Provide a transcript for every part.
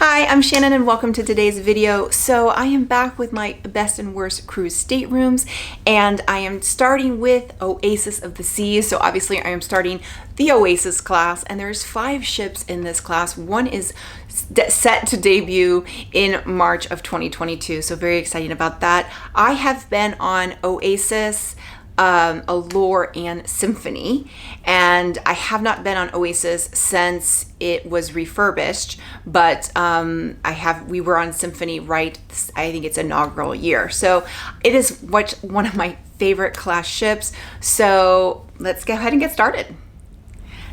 Hi, I'm Shannon and welcome to today's video. So I am back with my best and worst cruise staterooms, and I am starting with Oasis of the Seas. So obviously I am starting the Oasis class, and there's 5 ships in this class. One is set to debut in March of 2022, so very exciting about that. I have been on Oasis, Allure, and Symphony, and I have not been on Oasis since it was refurbished, but we were on Symphony I think it's inaugural year. So it is one of my favorite class ships. So let's go ahead and get started.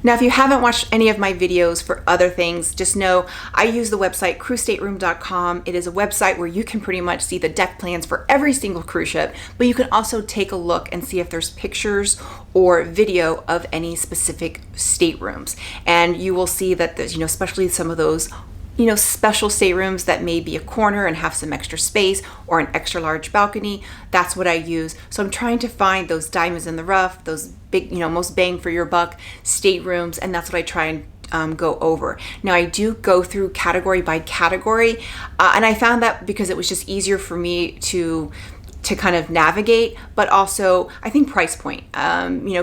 Now, if you haven't watched any of my videos for other things, just know I use the website cruisestateroom.com. It is a website where you can pretty much see the deck plans for every single cruise ship, but you can also take a look and see if there's pictures or video of any specific staterooms. And you will see that there's, especially some of those special staterooms that may be a corner and have some extra space or an extra large balcony. That's what I use. So I'm trying to find those diamonds in the rough, those big, most bang for your buck staterooms, and that's what I try and go over. Now I do go through category by category, and I found that because it was just easier for me to kind of navigate, but also I think price point.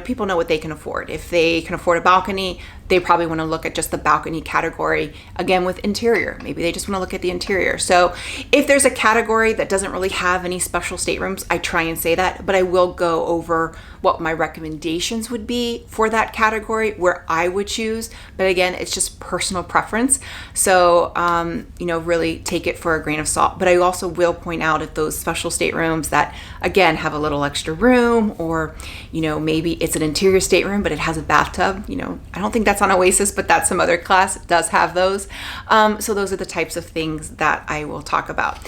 People know what they can afford. If they can afford a balcony, they probably want to look at just the balcony category. Again, with interior, maybe they just want to look at the interior. So if there's a category that doesn't really have any special staterooms, I try and say that, but I will go over what my recommendations would be for that category, where I would choose. But again, it's just personal preference. So, really take it for a grain of salt. But I also will point out if those special staterooms that, again, have a little extra room, or, maybe it's an interior stateroom, but it has a bathtub. I don't think that's on Oasis, but that's some other class. It does have those. So those are the types of things that I will talk about.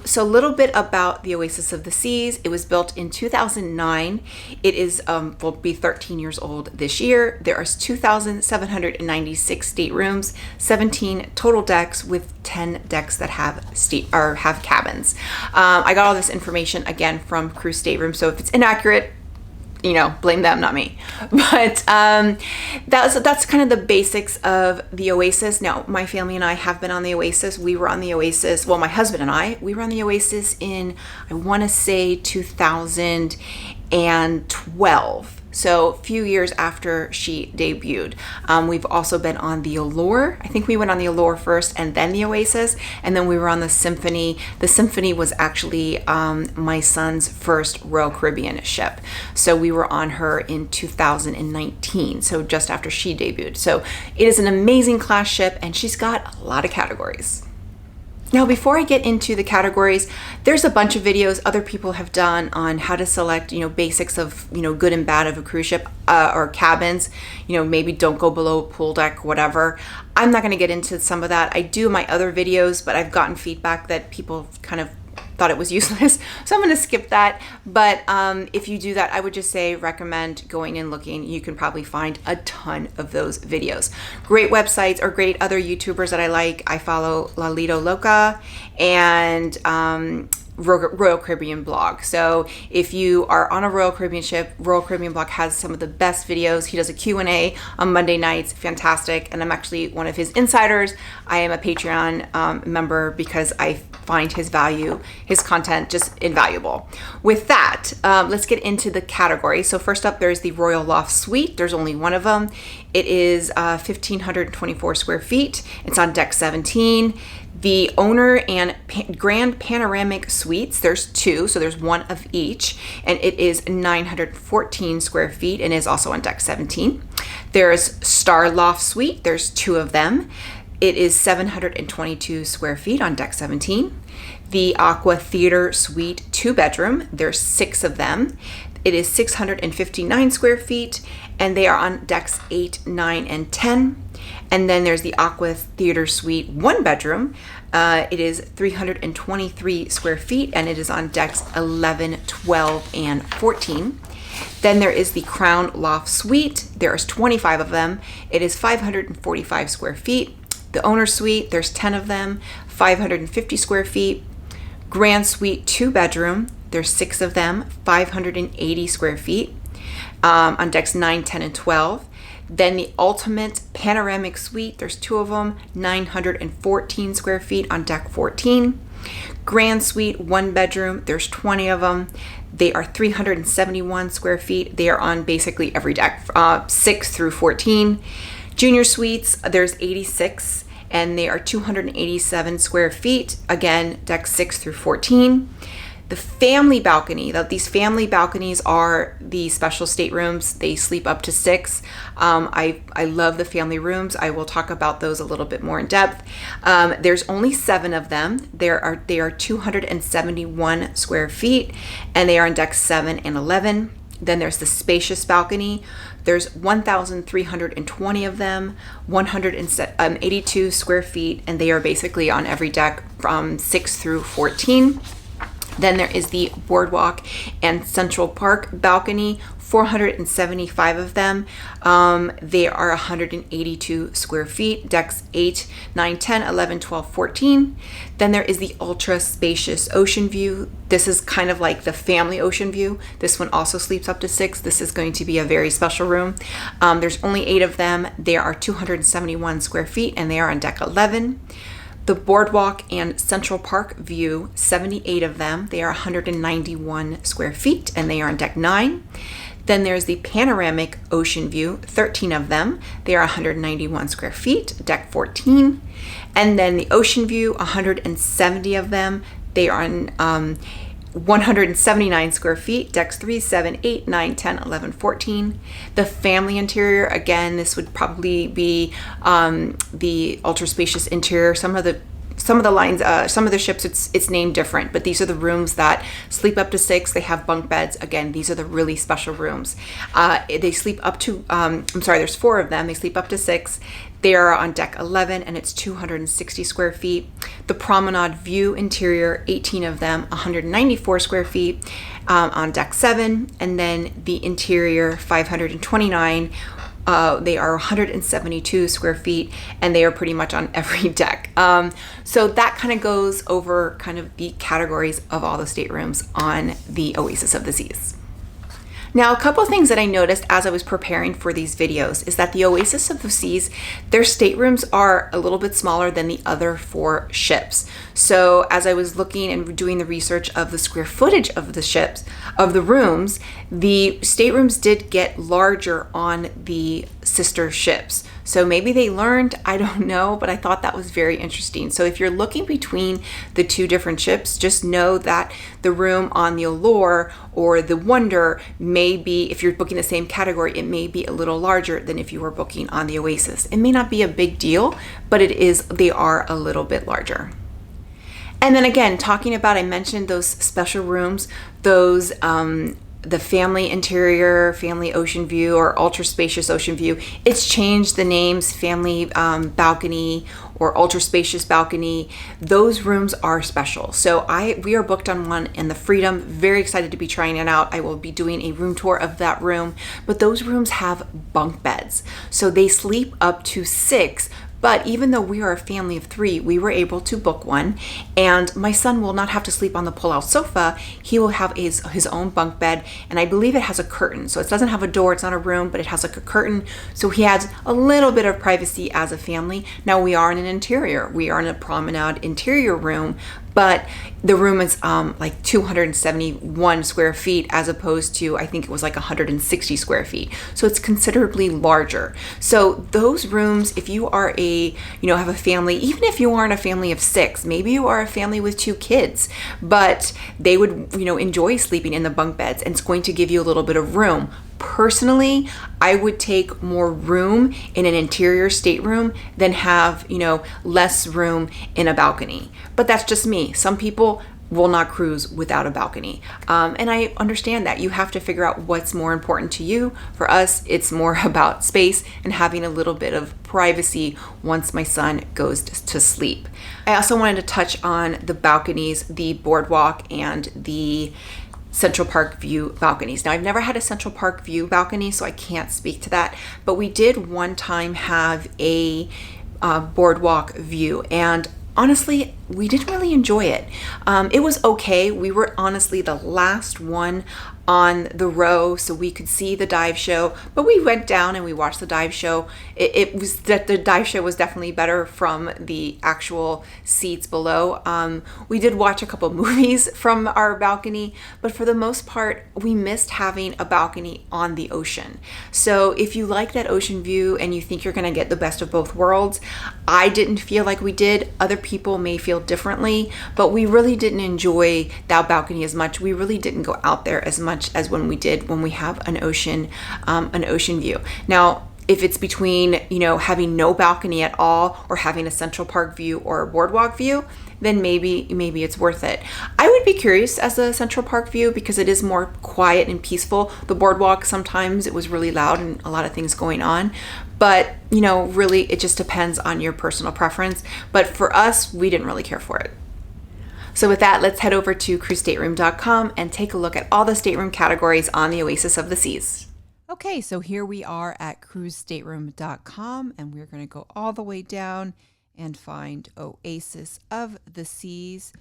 So a little bit about the Oasis of the Seas. It was built in 2009. It is will be 13 years old this year. There are 2,796 staterooms, 17 total decks, with 10 decks that have cabins. I got all this information again from Cruise Stateroom, so if it's inaccurate, blame them, not me. But that's kind of the basics of the Oasis. Now, my family and I have been on the Oasis. We were on the Oasis, well, my husband and we were on the Oasis in, I want to say 2012. So a few years after she debuted. We've also been on the Allure. I think we went on the Allure first and then the Oasis, and then we were on the Symphony. The Symphony was actually my son's first Royal Caribbean ship. So we were on her in 2019, so just after she debuted. So it is an amazing class ship, and she's got a lot of categories. Now, before I get into the categories, there's a bunch of videos other people have done on how to select, basics of, good and bad of a cruise ship or cabins. Maybe don't go below a pool deck, whatever. I'm not going to get into some of that. I do my other videos, but I've gotten feedback that people kind of thought it was useless, so I'm going to skip that. But if you do that, I would just say recommend going and looking. You can probably find a ton of those videos. Great websites or great other YouTubers that I like. I follow Lalito Loca and Royal Caribbean blog. So if you are on a Royal Caribbean ship, Royal Caribbean blog has some of the best videos. He does a Q&A on Monday nights, fantastic. And I'm actually one of his insiders. I am a Patreon member because I find his content just invaluable. With that, let's get into the category. So first up, there's the Royal Loft Suite. There's only one of them. It is 1,524 square feet. It's on deck 17. The owner and Grand Panoramic Suites, there's 2, so there's one of each, and it is 914 square feet and is also on deck 17. There's Star Loft Suite, there's 2 of them. It is 722 square feet on deck 17. The Aqua Theater Suite 2-bedroom, there's 6 of them. It is 659 square feet, and they are on decks 8, 9, and 10. And then there's the Aqua Theater Suite 1-bedroom. It is 323 square feet, and it is on decks 11, 12, and 14. Then there is the Crown Loft Suite. There's 25 of them. It is 545 square feet. The Owner Suite, there's 10 of them, 550 square feet. Grand Suite 2-bedroom, there's 6 of them, 580 square feet, on decks 9, 10, and 12. Then the ultimate panoramic suite, there's 2 of them, 914 square feet on deck 14. Grand suite, 1 bedroom, there's 20 of them. They are 371 square feet. They are on basically every deck, 6 through 14. Junior suites, there's 86, and they are 287 square feet. Again, deck 6 through 14. The family balcony, these family balconies are the special staterooms. They sleep up to 6. I love the family rooms. I will talk about those a little bit more in depth. There's only 7 of them. They are 271 square feet, and they are on decks 7 and 11. Then there's the spacious balcony. There's 1,320 of them, 182 square feet, and they are basically on every deck from 6 through 14. Then there is the Boardwalk and Central Park balcony, 475 of them. They are 182 square feet, decks 8, 9, 10, 11, 12, 14. Then there is the ultra spacious ocean view. This is kind of like the family ocean view. This one also sleeps up to 6. This is going to be a very special room. There's only 8 of them. There are 271 square feet, and they are on deck 11. The Boardwalk and Central Park view, 78 of them. They are 191 square feet, and they are on deck 9. Then there's the Panoramic Oceanview, 13 of them. They are 191 square feet, deck 14. And then the Ocean View, 170 of them. They are on 179 square feet, decks 3, 7, 8, 9, 10, 11, 14. The family interior, again, this would probably be the ultra spacious interior. Some of the lines, some of the ships, it's named different, but these are the rooms that sleep up to 6. They have bunk beds. Again, these are the really special rooms. They sleep up to, there's 4 of them. They sleep up to 6. They are on deck 11, and it's 260 square feet. The Promenade View interior, 18 of them, 194 square feet on deck 7. And then the interior, 529. They are 172 square feet, and they are pretty much on every deck. So that kind of goes over kind of the categories of all the staterooms on the Oasis of the Seas. Now, a couple of things that I noticed as I was preparing for these videos is that the Oasis of the Seas, their staterooms are a little bit smaller than the other 4 ships. So as I was looking and doing the research of the square footage of the ships, of the rooms, the staterooms did get larger on the sister ships. So maybe they learned, I don't know, but I thought that was very interesting. So if you're looking between the 2 different ships, just know that the room on the Allure or the Wonder may be, if you're booking the same category, it may be a little larger than if you were booking on the Oasis. It may not be a big deal, but they are a little bit larger. And then again, talking about, I mentioned those special rooms, those the family interior, family ocean view, or ultra spacious ocean view. It's changed the names, family balcony or ultra spacious balcony. Those rooms are special. So we are booked on one in the Freedom. Very excited to be trying it out. I will be doing a room tour of that room, but those rooms have bunk beds. So they sleep up to 6. But even though we are a family of 3, we were able to book one, and my son will not have to sleep on the pull-out sofa. He will have his own bunk bed, and I believe it has a curtain. So it doesn't have a door, it's not a room, but it has like a curtain. So he has a little bit of privacy as a family. Now we are in an interior. We are in a Promenade interior room, but the room is like 271 square feet as opposed to, I think it was like 160 square feet. So it's considerably larger. So those rooms, if you are have a family, even if you aren't a family of 6, maybe you are a family with 2 kids, but they would, enjoy sleeping in the bunk beds, and it's going to give you a little bit of room. Personally, I would take more room in an interior stateroom than have, less room in a balcony. But that's just me. Some people will not cruise without a balcony. And I understand that. You have to figure out what's more important to you. For us, it's more about space and having a little bit of privacy once my son goes to sleep. I also wanted to touch on the balconies, the Boardwalk and the Central Park View balconies. Now, I've never had a Central Park View balcony, so I can't speak to that, but we did one time have a Boardwalk view, and honestly, we didn't really enjoy it. It was okay. We were honestly the last one on the row so we could see the dive show, but we went down and we watched the dive show. It was that the dive show was definitely better from the actual seats below. We did watch a couple movies from our balcony, but for the most part, we missed having a balcony on the ocean. So if you like that ocean view and you think you're going to get the best of both worlds, I didn't feel like we did. Other people may feel differently, but we really didn't enjoy that balcony as much. We really didn't go out there as much as when we did when we have an ocean view. Now, if it's between, you know, having no balcony at all or having a Central Park view or a boardwalk view, then maybe it's worth it. I would be curious as a Central Park view because it is more quiet and peaceful. The boardwalk, sometimes it was really loud and a lot of things going on. But, you know, really it just depends on your personal preference. But for us, we didn't really care for it. So with that, let's head over to cruisestateroom.com and take a look at all the stateroom categories on the Oasis of the Seas. Okay, so here we are at cruisestateroom.com, and we're going to go all the way down and find Oasis of the Seas,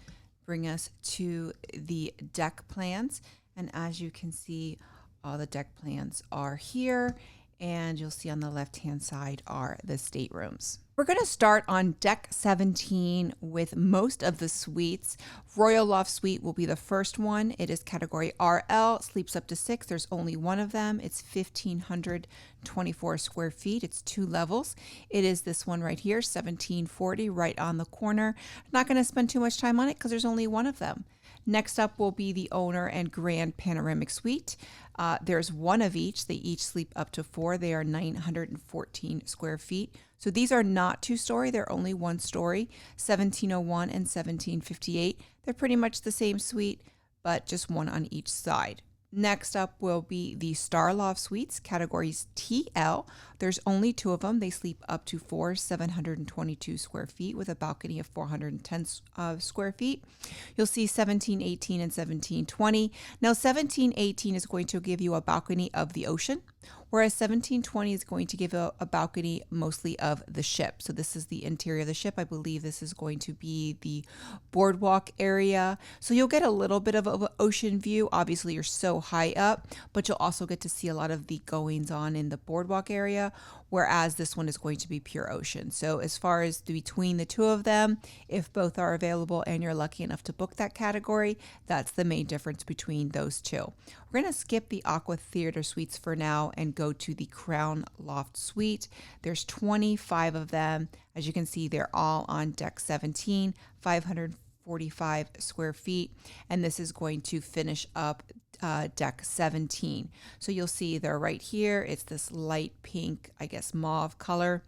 bring us to the deck plans. And as you can see, all the deck plans are here, and you'll see on the left-hand side are the staterooms. We're going to start on deck 17 with most of the suites. Royal Loft Suite will be the first one. It is category RL, sleeps up to 6. There's only one of them. It's 1,524 square feet. It's 2 levels. It is this one right here, 1740, right on the corner. I'm not going to spend too much time on it because there's only one of them. Next up will be the owner and grand panoramic suite. There's one of each. They each sleep up to 4. They are 914 square feet. So these are not 2-story. They're only 1-story, 1701 and 1758. They're pretty much the same suite, but just one on each side. Next up will be the Star Loft Suites, categories TL. There's only 2 of them. They sleep up to 4, 722 square feet with a balcony of 410 square feet. You'll see 1718 and 1720. Now 1718 is going to give you a balcony of the ocean, whereas 1720 is going to give a balcony mostly of the ship. So this is the interior of the ship. I believe this is going to be the boardwalk area. So you'll get a little bit of an ocean view. Obviously, you're so high up, but you'll also get to see a lot of the goings on in the boardwalk area, whereas this one is going to be pure ocean. So as far as between the 2 of them, if both are available and you're lucky enough to book that category, that's the main difference between those 2. We're going to skip the Aqua Theater Suites for now and go to the Crown Loft Suite. There's 25 of them. As you can see, they're all on deck 17, 545 square feet, and this is going to finish up deck 17. So you'll see they're right here. It's this light pink, I guess mauve color.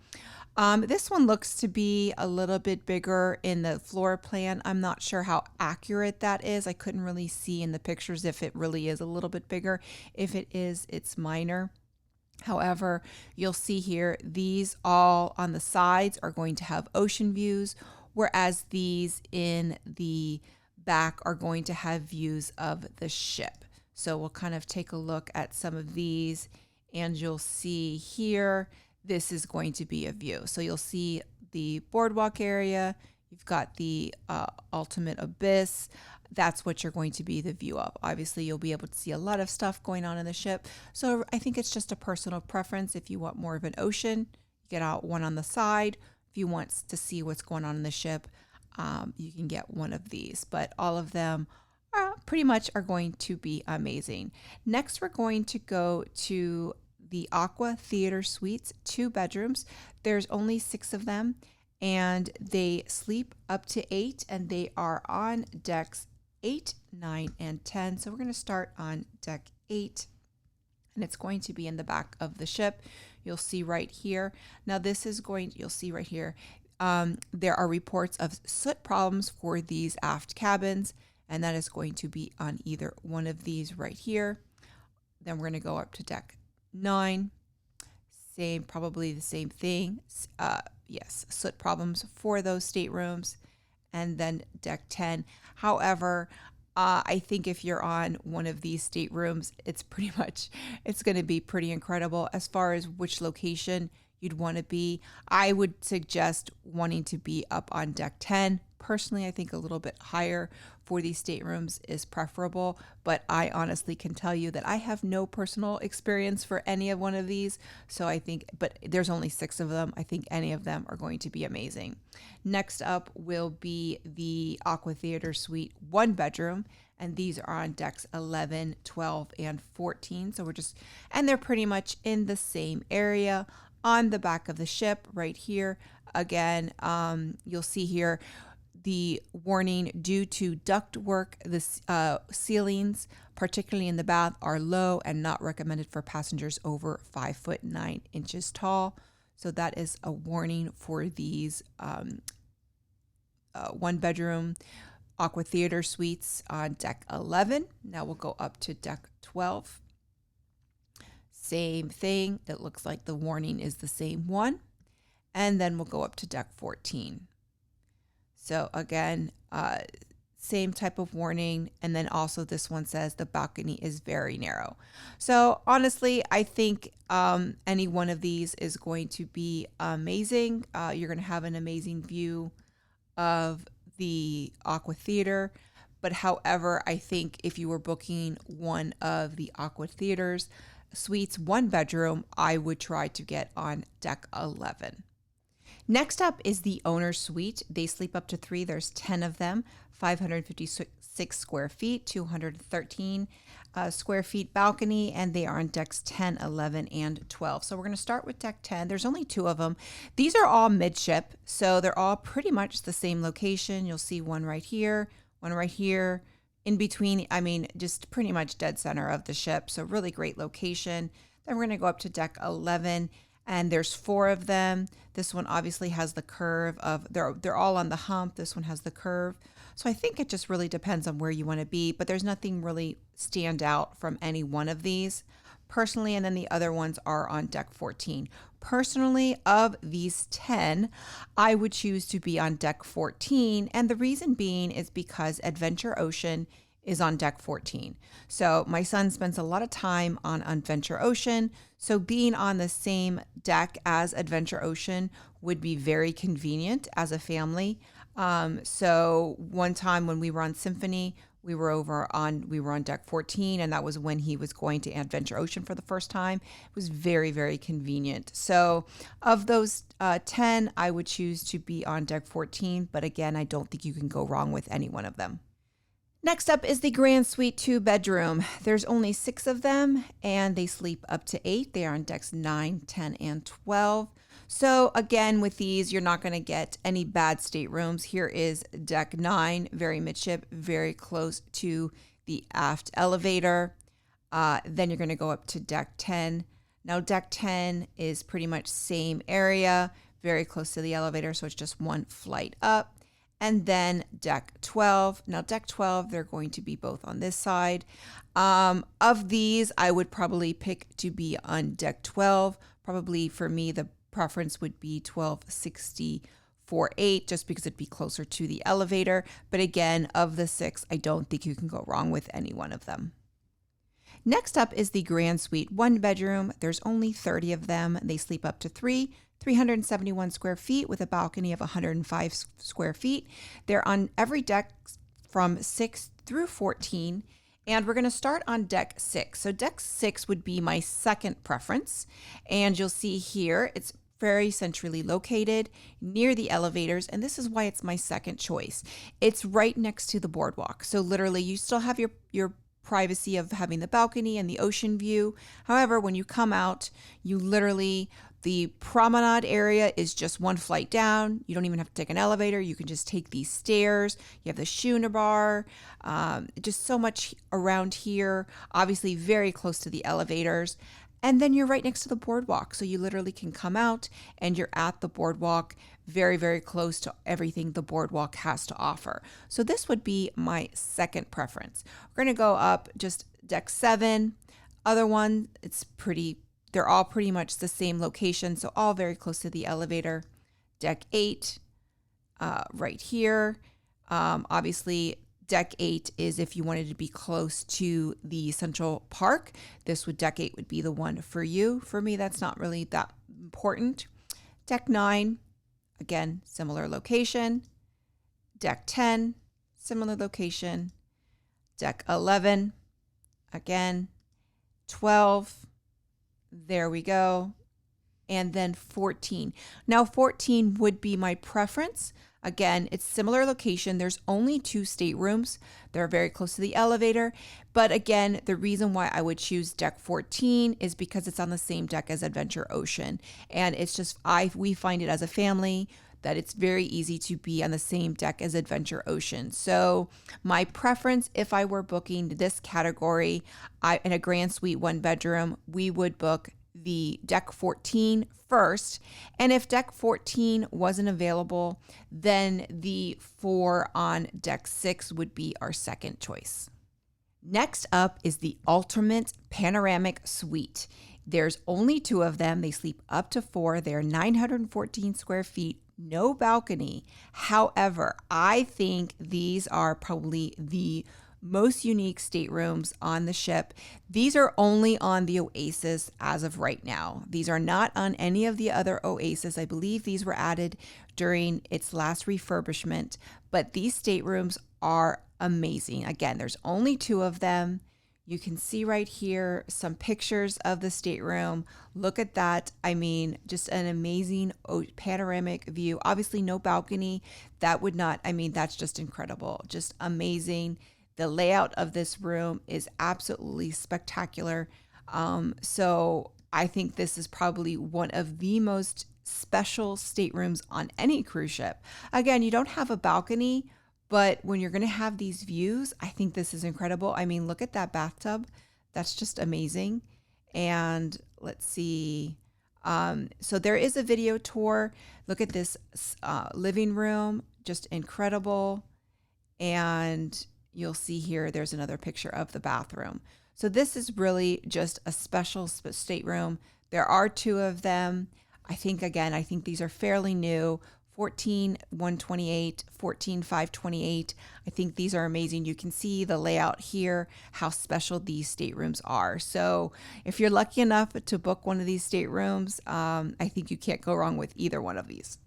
This one looks to be a little bit bigger in the floor plan. I'm not sure how accurate that is. I couldn't really see in the pictures if it really is a little bit bigger. If it is, it's minor. However, you'll see here, these all on the sides are going to have ocean views, whereas these in the back are going to have views of the ship. So we'll kind of take a look at some of these, and you'll see here, this is going to be a view. So you'll see the boardwalk area. You've got the ultimate abyss. That's what you're going to be the view of. Obviously, you'll be able to see a lot of stuff going on in the ship. So I think it's just a personal preference. If you want more of an ocean, you get out one on the side. If you want to see what's going on in the ship, you can get one of these. But all of them pretty much are going to be amazing. Next, we're going to go to the Aqua Theater Suites, 2 bedrooms. There's only 6 of them, and they sleep up to 8, and they are on decks 8, 9, and 10. So we're going to start on deck 8, and it's going to be in the back of the ship. You'll see right here. Now this is you'll see right here, there are reports of soot problems for these aft cabins, and that is going to be on either one of these right here. Then we're going to go up to deck 9. Probably the same thing. Yes, soot problems for those staterooms. And then deck 10. However, I think if you're on one of these staterooms, it's going to be pretty incredible. As far as which location you'd want to be, I would suggest wanting to be up on deck 10 Personally, I think a little bit higher for these staterooms is preferable, but I honestly can tell you that I have no personal experience for any of one of these. So I think, but there's only 6 of them. I think any of them are going to be amazing. Next up will be the Aqua Theater Suite 1 bedroom. And these are on decks 11, 12, and 14. So and they're pretty much in the same area on the back of the ship right here. Again, you'll see here the warning: due to duct work, the ceilings, particularly in the bath, are low and not recommended for passengers over 5 foot 9 inches tall. So that is a warning for these 1 bedroom Aqua Theater Suites on deck 11. Now we'll go up to deck 12. Same thing. It looks like the warning is the same one. And then we'll go up to deck 14. So again, same type of warning. And then also this one says the balcony is very narrow. So honestly, I think any one of these is going to be amazing. You're going to have an amazing view of the Aqua Theater. But however, I think if you were booking one of the Aqua Theaters Suites 1 bedroom, I would try to get on deck 11. Next up is the owner's suite. They sleep up to 3. There's 10 of them, 556 square feet, 213 square feet balcony, and they are on decks 10, 11, and 12. So we're going to start with deck 10. There's only 2 of them. These are all midship, so they're all pretty much the same location. You'll see one right here, one right here, in between, just pretty much dead center of the ship. So really great location. Then we're going to go up to deck 11. And there's 4 of them. This one obviously has the curve of, they're all on the hump. This one has the curve. So I think it just really depends on where you want to be, but there's nothing really stand out from any one of these personally. And then the other ones are on deck 14. Personally, of these 10, I would choose to be on deck 14. And the reason being is because Adventure Ocean is on deck 14. So my son spends a lot of time on Adventure Ocean. So being on the same deck as Adventure Ocean would be very convenient as a family. So one time when we were on Symphony, we were on deck 14, and that was when he was going to Adventure Ocean for the first time. It was very, very convenient. So of those 10, I would choose to be on deck 14. But again, I don't think you can go wrong with any one of them. Next up is the Grand Suite 2 bedroom. There's only 6 of them, and they sleep up to 8. They are on decks 9, 10, and 12. So again, with these, you're not going to get any bad staterooms. Here is deck 9, very midship, very close to the aft elevator. Then you're going to go up to deck 10. Now deck 10 is pretty much same area, very close to the elevator, so it's just one flight up. And then deck 12. Now deck 12, they're going to be both on this side. Of these, I would probably pick to be on deck 12. Probably for me, the preference would be 1264-8, just because it'd be closer to the elevator. But again, of the 6, I don't think you can go wrong with any one of them. Next up is the Grand Suite 1 bedroom. There's only 30 of them. They sleep up to 371 square feet with a balcony of 105 square feet. They're on every deck from 6 through 14. And we're going to start on deck 6. So deck 6 would be my second preference. And you'll see here, it's very centrally located near the elevators. And this is why it's my second choice. It's right next to the boardwalk. So literally you still have your privacy of having the balcony and the ocean view. However, when you come out, the promenade area is just one flight down. You don't even have to take an elevator. You can just take these stairs. You have the schooner bar, just so much around here, obviously very close to the elevators. And then you're right next to the boardwalk. So you literally can come out and you're at the boardwalk, very, very close to everything the boardwalk has to offer. So this would be my second preference. We're going to go up just deck 7. Other one, they're all pretty much the same location. So all very close to the elevator. Deck 8, right here. Obviously, deck 8 is if you wanted to be close to the Central Park. Deck 8 would be the one for you. For me, that's not really that important. Deck 9, again, similar location. Deck 10, similar location. Deck 11, again, 12, there we go. And then 14. Now 14 would be my preference. Again, it's similar location. There's only 2 staterooms. They're very close to the elevator. But again, the reason why I would choose deck 14 is because it's on the same deck as Adventure Ocean. And it's just, we find it as a family that it's very easy to be on the same deck as Adventure Ocean. So my preference, if I were booking this category in a grand suite 1 bedroom, we would book the deck 14 first. And if deck 14 wasn't available, then the 4 on deck 6 would be our second choice. Next up is the Ultimate Panoramic Suite. There's only 2 of them. They sleep up to 4. They're 914 square feet, no balcony. However, I think these are probably the most unique staterooms on the ship. These are only on the Oasis as of right now. These are not on any of the other Oasis. I believe these were added during its last refurbishment, but these staterooms are amazing. Again, there's only 2 of them. You can see right here some pictures of the stateroom. Look at that. I mean, just an amazing panoramic view. Obviously no balcony. That would not, I mean, that's just incredible. Just amazing. The layout of this room is absolutely spectacular. So I think this is probably one of the most special staterooms on any cruise ship. Again, you don't have a balcony, but when you're going to have these views, I think this is incredible. I mean, look at that bathtub. That's just amazing. And let's see. So there is a video tour. Look at this living room, just incredible. And you'll see here, there's another picture of the bathroom. So this is really just a special stateroom. There are 2 of them. I think these are fairly new. 14,128, 14,528. I think these are amazing. You can see the layout here, how special these staterooms are. So if you're lucky enough to book one of these staterooms, I think you can't go wrong with either one of these.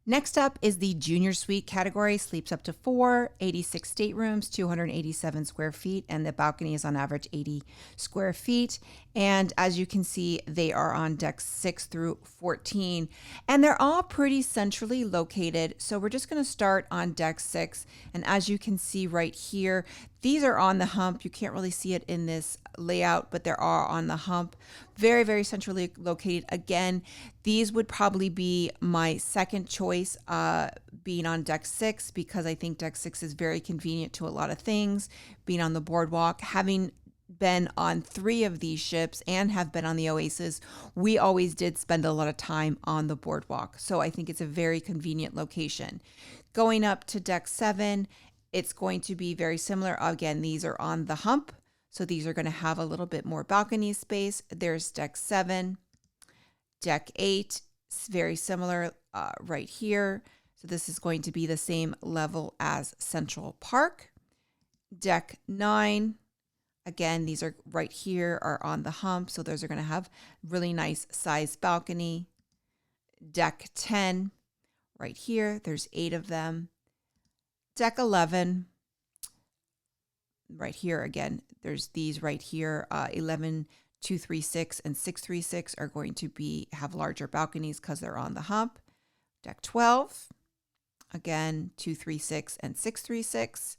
Next up is the Junior Suite category. Sleeps up to 4, 86 staterooms, 287 square feet, and the balcony is on average 80 square feet. And as you can see, they are on decks 6 through 14, and they're all pretty centrally located. So we're just going to start on deck 6. And as you can see right here, these are on the hump. You can't really see it in this layout, but they are on the hump. Very, very centrally located. Again, these would probably be my second choice, being on deck 6, because I think deck 6 is very convenient to a lot of things. Being on the boardwalk, having been on 3 of these ships and have been on the Oasis, we always did spend a lot of time on the boardwalk. So I think it's a very convenient location. Going up to deck 7, it's going to be very similar. Again, these are on the hump. So these are going to have a little bit more balcony space. There's deck 7. Deck 8 is very similar right here. So this is going to be the same level as Central Park. Deck 9. Again, these are right here are on the hump. So those are going to have really nice sized balcony. Deck 10 right here. There's 8 of them. Deck 11 right here. Again, there's these right here. 11, 236 and 636 are going to have larger balconies because they're on the hump. Deck 12, again, 236 and 636.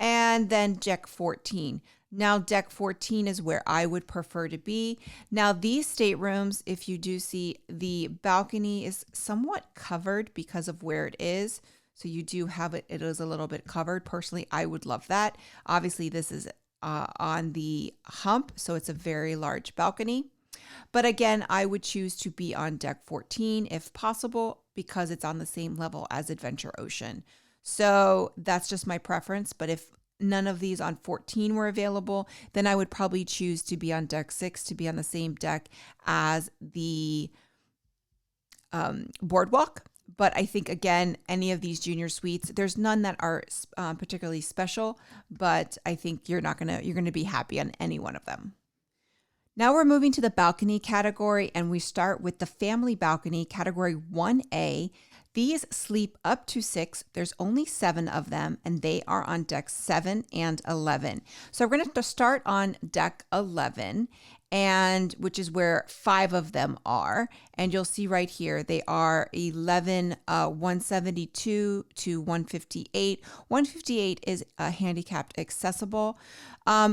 And then deck 14. Now, deck 14 is where I would prefer to be. Now, these staterooms, if you do see, the balcony is somewhat covered because of where it is. So you do have it is a little bit covered. Personally, I would love that. Obviously, this is on the hump, so it's a very large balcony. But again, I would choose to be on deck 14 if possible, because it's on the same level as Adventure Ocean. So that's just my preference. But if none of these on 14 were available, then I would probably choose to be on deck 6 to be on the same deck as the boardwalk. But I think, again, any of these junior suites, there's none that are particularly special, but I think you're going to be happy on any one of them. Now we're moving to the balcony category, and we start with the family balcony, category 1A. These sleep up to 6. There's only 7 of them, and they are on decks 7 and 11. So we're going to start on deck 11, and which is where 5 of them are. And you'll see right here, they are 11, 172 to 158. 158 is handicapped accessible.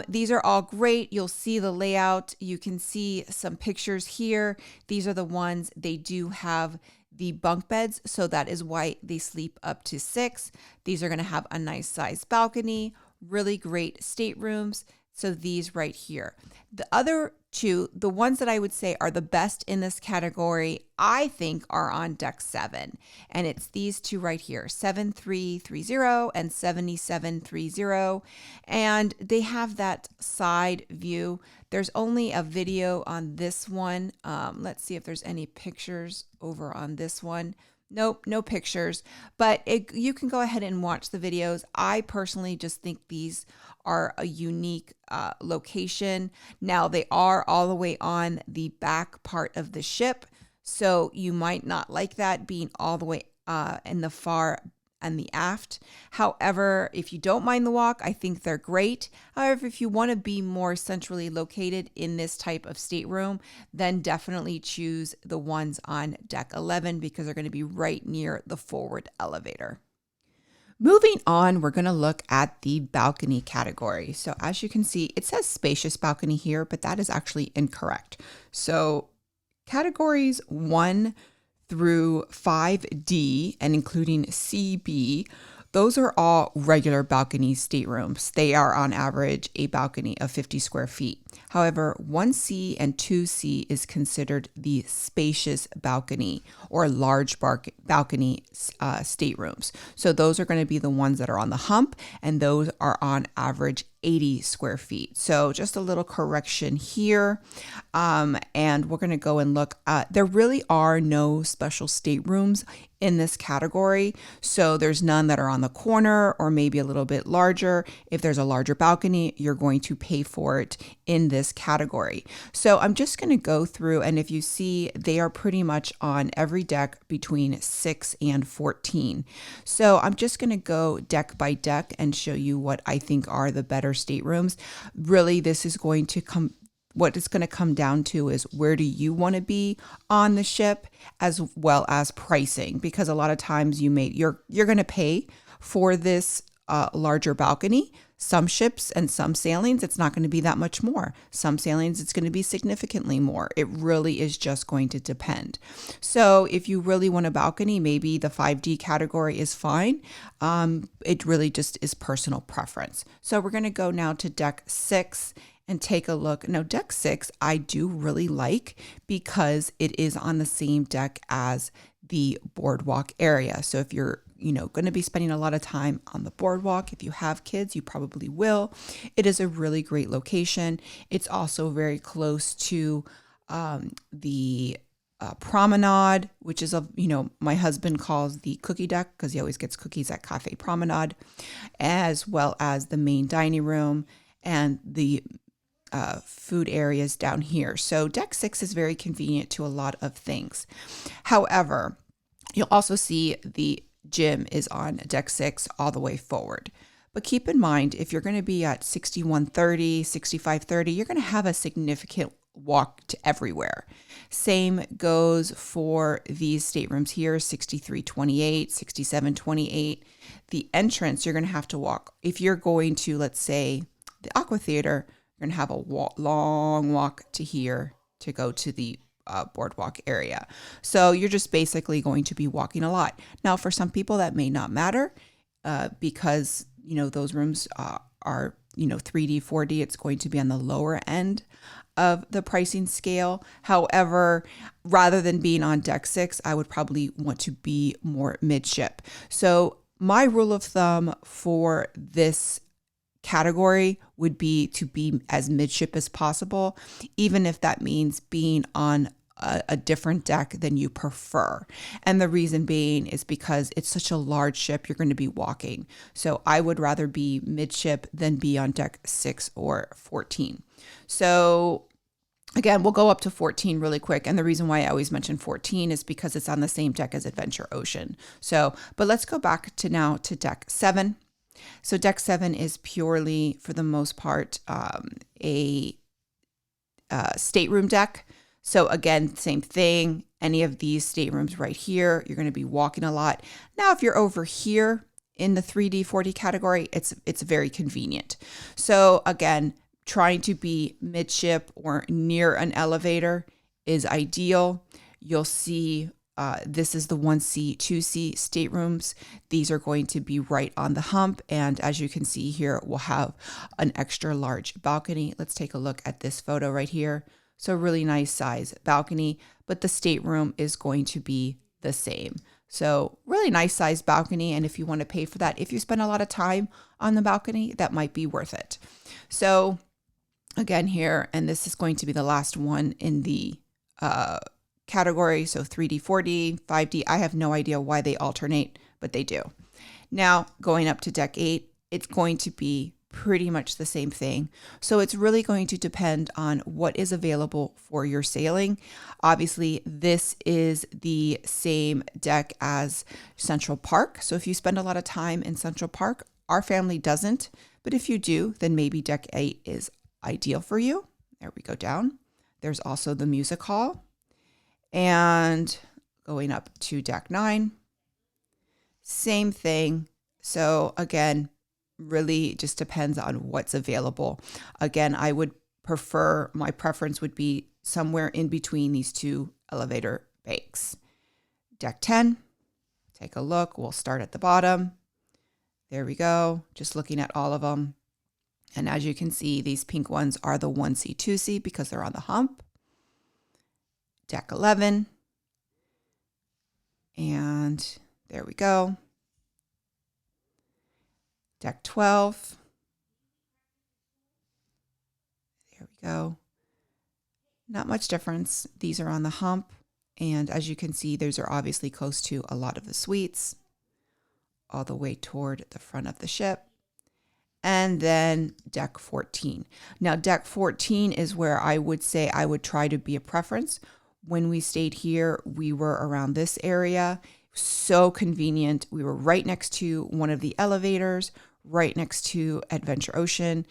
These are all great. You'll see the layout. You can see some pictures here. These are the ones, they do have the bunk beds, so that is why they sleep up to 6. These are going to have a nice sized balcony, really great staterooms. So these right here. The other two, the ones that I would say are the best in this category, I think are on deck 7. And it's these two right here, 7330 and 7730. And they have that side view. There's only a video on this one. Let's see if there's any pictures over on this one. Nope, no pictures, but you can go ahead and watch the videos. I personally just think these are a unique location. Now, they are all the way on the back part of the ship, so you might not like that being all the way in the far and the aft. However, if you don't mind the walk, I think they're great. However, if you want to be more centrally located in this type of stateroom, then definitely choose the ones on deck 11 because they're going to be right near the forward elevator. Moving on, we're going to look at the balcony category. So as you can see, it says spacious balcony here, but that is actually incorrect. So categories 1 through 5D and including CB, those are all regular balcony staterooms. They are on average a balcony of 50 square feet. However, 1C and 2C is considered the spacious balcony or large balcony staterooms. So those are going to be the ones that are on the hump, and those are on average 80 square feet. So just a little correction here. And we're going to go and look at, there really are no special staterooms in this category. So there's none that are on the corner or maybe a little bit larger. If there's a larger balcony, you're going to pay for it in this category. So I'm just going to go through, and if you see, they are pretty much on every deck between 6 and 14. So I'm just going to go deck by deck and show you what I think are the better staterooms. Really, this is going to come, what it's going to come down to is where do you want to be on the ship, as well as pricing, because a lot of times you're going to pay for this larger balcony. Some ships and some sailings, it's not going to be that much more. Some sailings, it's going to be significantly more. It really is just going to depend. So if you really want a balcony, maybe the 5D category is fine. It really just is personal preference. So we're going to go now to deck 6 and take a look. Now, deck 6, I do really like because it is on the same deck as the boardwalk area. So if you're going to be spending a lot of time on the boardwalk, if you have kids, you probably will. It is a really great location. It's also very close to the Promenade, which is my husband calls the cookie deck because he always gets cookies at Cafe Promenade, as well as the main dining room and the food areas down here. So deck 6 is very convenient to a lot of things. However, you'll also see the gym is on deck 6 all the way forward. But keep in mind, if you're going to be at 6130, 6530, you're going to have a significant walk to everywhere. Same goes for these staterooms here, 6328, 6728. The entrance, you're going to have to walk. If you're going to, let's say, the Aqua Theater, you're going to have a long walk to here to go to the boardwalk area. So you're just basically going to be walking a lot. Now, for some people that may not matter because, those rooms are 3D, 4D, it's going to be on the lower end of the pricing scale. However, rather than being on deck 6, I would probably want to be more midship. So my rule of thumb for this category would be to be as midship as possible, even if that means being on a different deck than you prefer. And the reason being is because it's such a large ship, you're going to be walking. So I would rather be midship than be on deck 6 or 14. So Again, we'll go up to 14 really quick. And the reason why I always mention 14 is because it's on the same deck as Adventure Ocean. So, but let's go back to now to deck 7. So deck 7 is purely, for the most part, a stateroom deck. So again, same thing. Any of these staterooms right here, you're going to be walking a lot. Now, if you're over here in the 3D, 4D category, it's very convenient. So again, trying to be midship or near an elevator is ideal. You'll see this is the 1C, 2C staterooms. These are going to be right on the hump. And as you can see here, we'll have an extra large balcony. Let's take a look at this photo right here. So really nice size balcony, but the stateroom is going to be the same. So really nice size balcony. And if you want to pay for that, if you spend a lot of time on the balcony, that might be worth it. So again here, and this is going to be the last one in the category. So 3D, 4D, 5D. I have no idea why they alternate, but they do. Now going up to deck 8, it's going to be pretty much the same thing. So it's really going to depend on what is available for your sailing. Obviously, this is the same deck as Central Park. So if you spend a lot of time in Central Park, our family doesn't, but if you do, then maybe deck 8 is ideal for you. There we go down. There's also the music hall. And going up to deck 9, same thing. So again, really just depends on what's available. Again, I would prefer, my preference would be somewhere in between these two elevator banks. Deck 10, take a look. We'll start at the bottom. There we go. Just looking at all of them. And as you can see, these pink ones are the 1C, 2C because they're on the hump. Deck 11. And there we go. Deck 12. There we go. Not much difference. These are on the hump. And as you can see, those are obviously close to a lot of the suites, all the way toward the front of the ship. And then deck 14. Now, deck 14 is where I would say I would try to be a preference. When we stayed here, we were around this area. So convenient. We were right next to one of the elevators, right next to Adventure Ocean,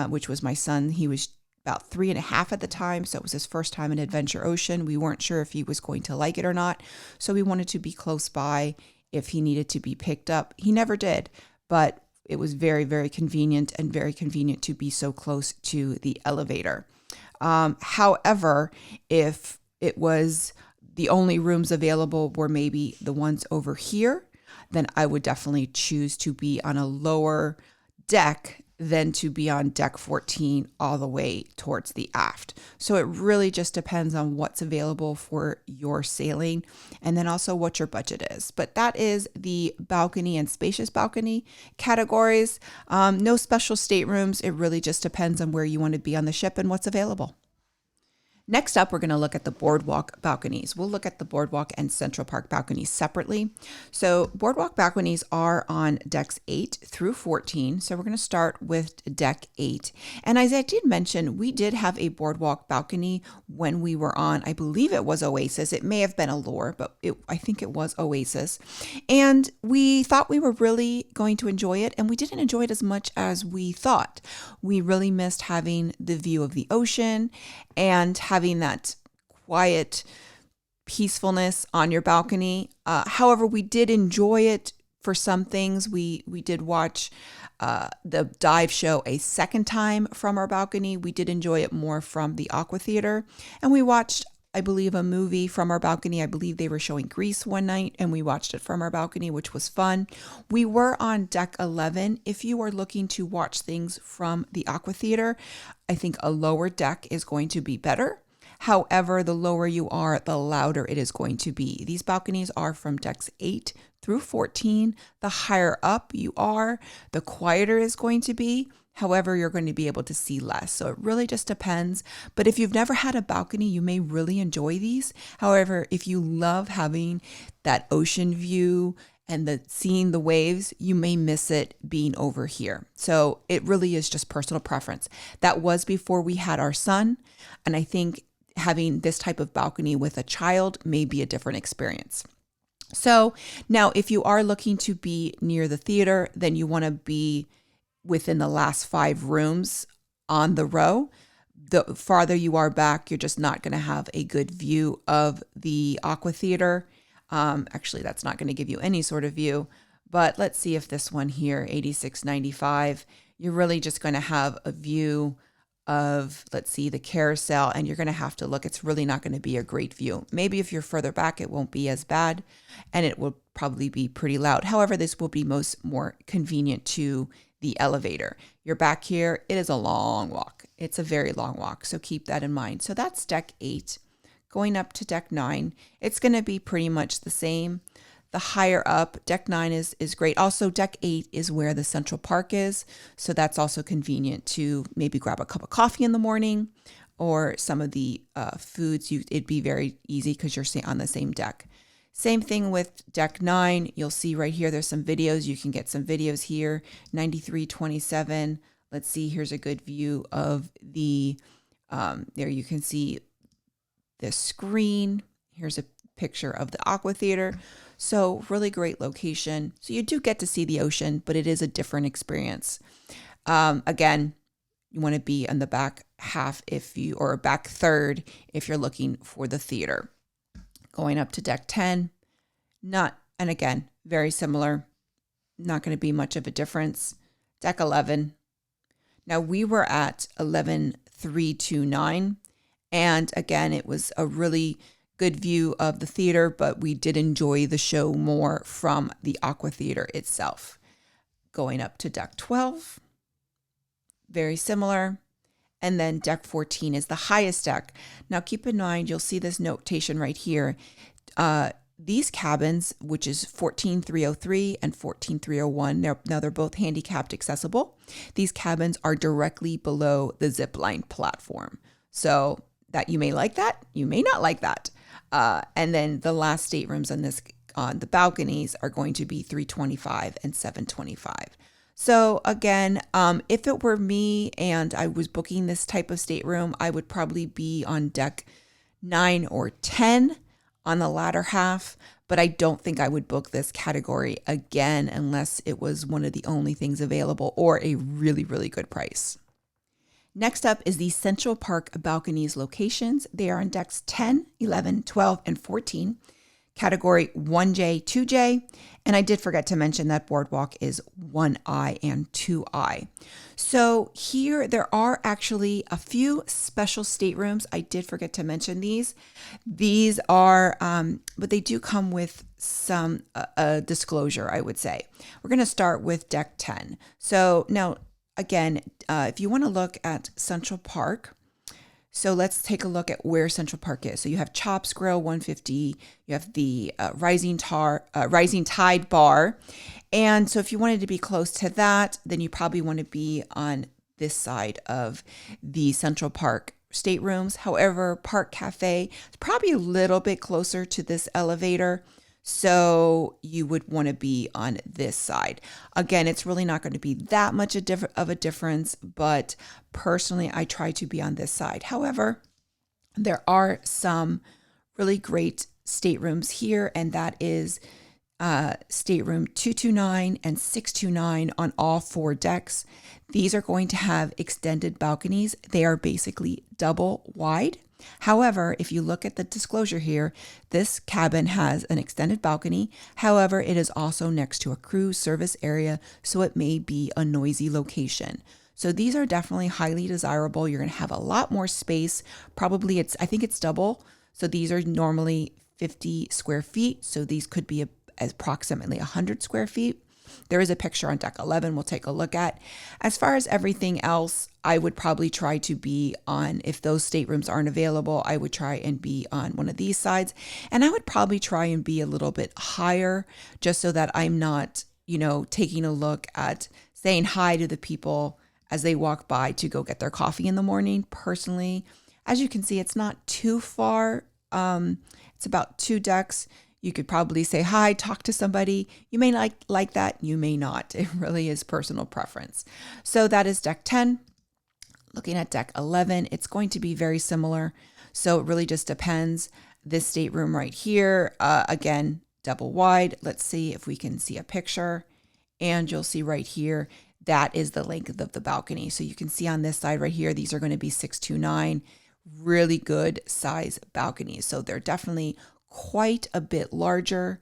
which was my son. He was about 3.5 at the time. So it was his first time in Adventure Ocean. We weren't sure if he was going to like it or not. So we wanted to be close by if he needed to be picked up. He never did, but it was very, very convenient and very convenient to be so close to the elevator. However, if it was the only rooms available were maybe the ones over here, then I would definitely choose to be on a lower deck than to be on deck 14 all the way towards the aft. So it really just depends on what's available for your sailing and then also what your budget is. But that is the balcony and spacious balcony categories. No special staterooms. It really just depends on where you want to be on the ship and what's available. Next up, we're going to look at the boardwalk balconies. We'll look at the boardwalk and Central Park balconies separately. So boardwalk balconies are on decks 8 through 14. So we're going to start with deck 8. And as I did mention, we did have a boardwalk balcony when we were on, I believe it was Oasis. It may have been Allure, but I think it was Oasis. And we thought we were really going to enjoy it, and we didn't enjoy it as much as we thought. We really missed having the view of the ocean and having that quiet peacefulness on your balcony. However, we did enjoy it for some things. We did watch the dive show a second time from our balcony. We did enjoy it more from the Aqua Theater. And we watched, I believe, a movie from our balcony. I believe they were showing Grease one night, and we watched it from our balcony, which was fun. We were on deck 11. If you are looking to watch things from the Aqua Theater, I think a lower deck is going to be better. However, the lower you are, the louder it is going to be. These balconies are from decks 8 through 14. The higher up you are, the quieter it's going to be. However, you're going to be able to see less. So it really just depends. But if you've never had a balcony, you may really enjoy these. However, if you love having that ocean view and seeing the waves, you may miss it being over here. So it really is just personal preference. That was before we had our son. And I think having this type of balcony with a child may be a different experience. So now if you are looking to be near the theater, then you want to be within the last 5 rooms on the row. The farther you are back, you're just not going to have a good view of the Aqua Theater. Actually, that's not going to give you any sort of view. But let's see if this one here, 8695, you're really just going to have a view of, let's see, the carousel, and you're going to have to look. It's really not going to be a great view. Maybe if you're further back, it won't be as bad, and it will probably be pretty loud. However, this will be more convenient to the elevator. You're back here. It is a long walk. It's a very long walk, so keep that in mind. So that's deck 8. Going up to deck 9, it's going to be pretty much the same. The higher up, deck 9 is great. Also, deck 8 is where the Central Park is, so that's also convenient to maybe grab a cup of coffee in the morning, or some of the foods. It'd be very easy because you're on the same deck. Same thing with deck 9. You'll see right here, there's some videos. You can get some videos here, 9327. Let's see, here's a good view of the, there you can see the screen. Here's a picture of the Aqua Theater. So really great location. So you do get to see the ocean, but it is a different experience. Again, you want to be on the back half or back third if you're looking for the theater. Going up to deck 10, and again, very similar. Not going to be much of a difference. Deck 11. Now we were at 11329, and again, it was a really good view of the theater, but we did enjoy the show more from the Aqua Theater itself. Going up to deck 12, very similar. And then deck 14 is the highest deck. Now keep in mind, you'll see this notation right here. These cabins, which is 14303 and 14301, they're both handicapped accessible. These cabins are directly below the zip line platform. So that you may like that, you may not like that. And then the last staterooms on the balconies are going to be 325 and 725. So again, if it were me and I was booking this type of stateroom, I would probably be on deck 9 or 10 on the latter half, but I don't think I would book this category again unless it was one of the only things available or a really, really good price. Next up is the Central Park balconies locations. They are on decks 10, 11, 12, and 14, category 1J, 2J. And I did forget to mention that Boardwalk is 1I and 2I. So here there are actually a few special staterooms. I did forget to mention these. These are, but they do come with some disclosure, I would say. We're going to start with deck 10. So now, again, if you want to look at Central Park, so let's take a look at where Central Park is. So you have Chops Grill 150, you have the Rising Tide Bar. And so if you wanted to be close to that, then you probably want to be on this side of the Central Park staterooms. However, Park Cafe is probably a little bit closer to this elevator. So you would want to be on this side. Again, it's really not going to be that much of a difference, but personally, I try to be on this side. However, there are some really great staterooms here, and that is stateroom 229 and 629 on all 4 decks. These are going to have extended balconies. They are basically double wide. However, if you look at the disclosure here, this cabin has an extended balcony. However, it is also next to a cruise service area, so it may be a noisy location. So these are definitely highly desirable. You're going to have a lot more space. Probably I think it's double. So these are normally 50 square feet. So these could be approximately 100 square feet. There is a picture on deck 11 we'll take a look at. As far as everything else, I would probably try to be on, if those staterooms aren't available, I would try and be on one of these sides. And I would probably try and be a little bit higher just so that I'm not, taking a look at saying hi to the people as they walk by to go get their coffee in the morning. Personally, as you can see, it's not too far. It's about 2 decks. You could probably say hi, talk to somebody. You may like that, you may not. It really is personal preference. So that is deck 10. Looking at deck 11, it's going to be very similar. So it really just depends. This stateroom right here, again, double wide. Let's see if we can see a picture. And you'll see right here, that is the length of the balcony. So you can see on this side right here, these are going to be 629, really good size balconies. So they're definitely quite a bit larger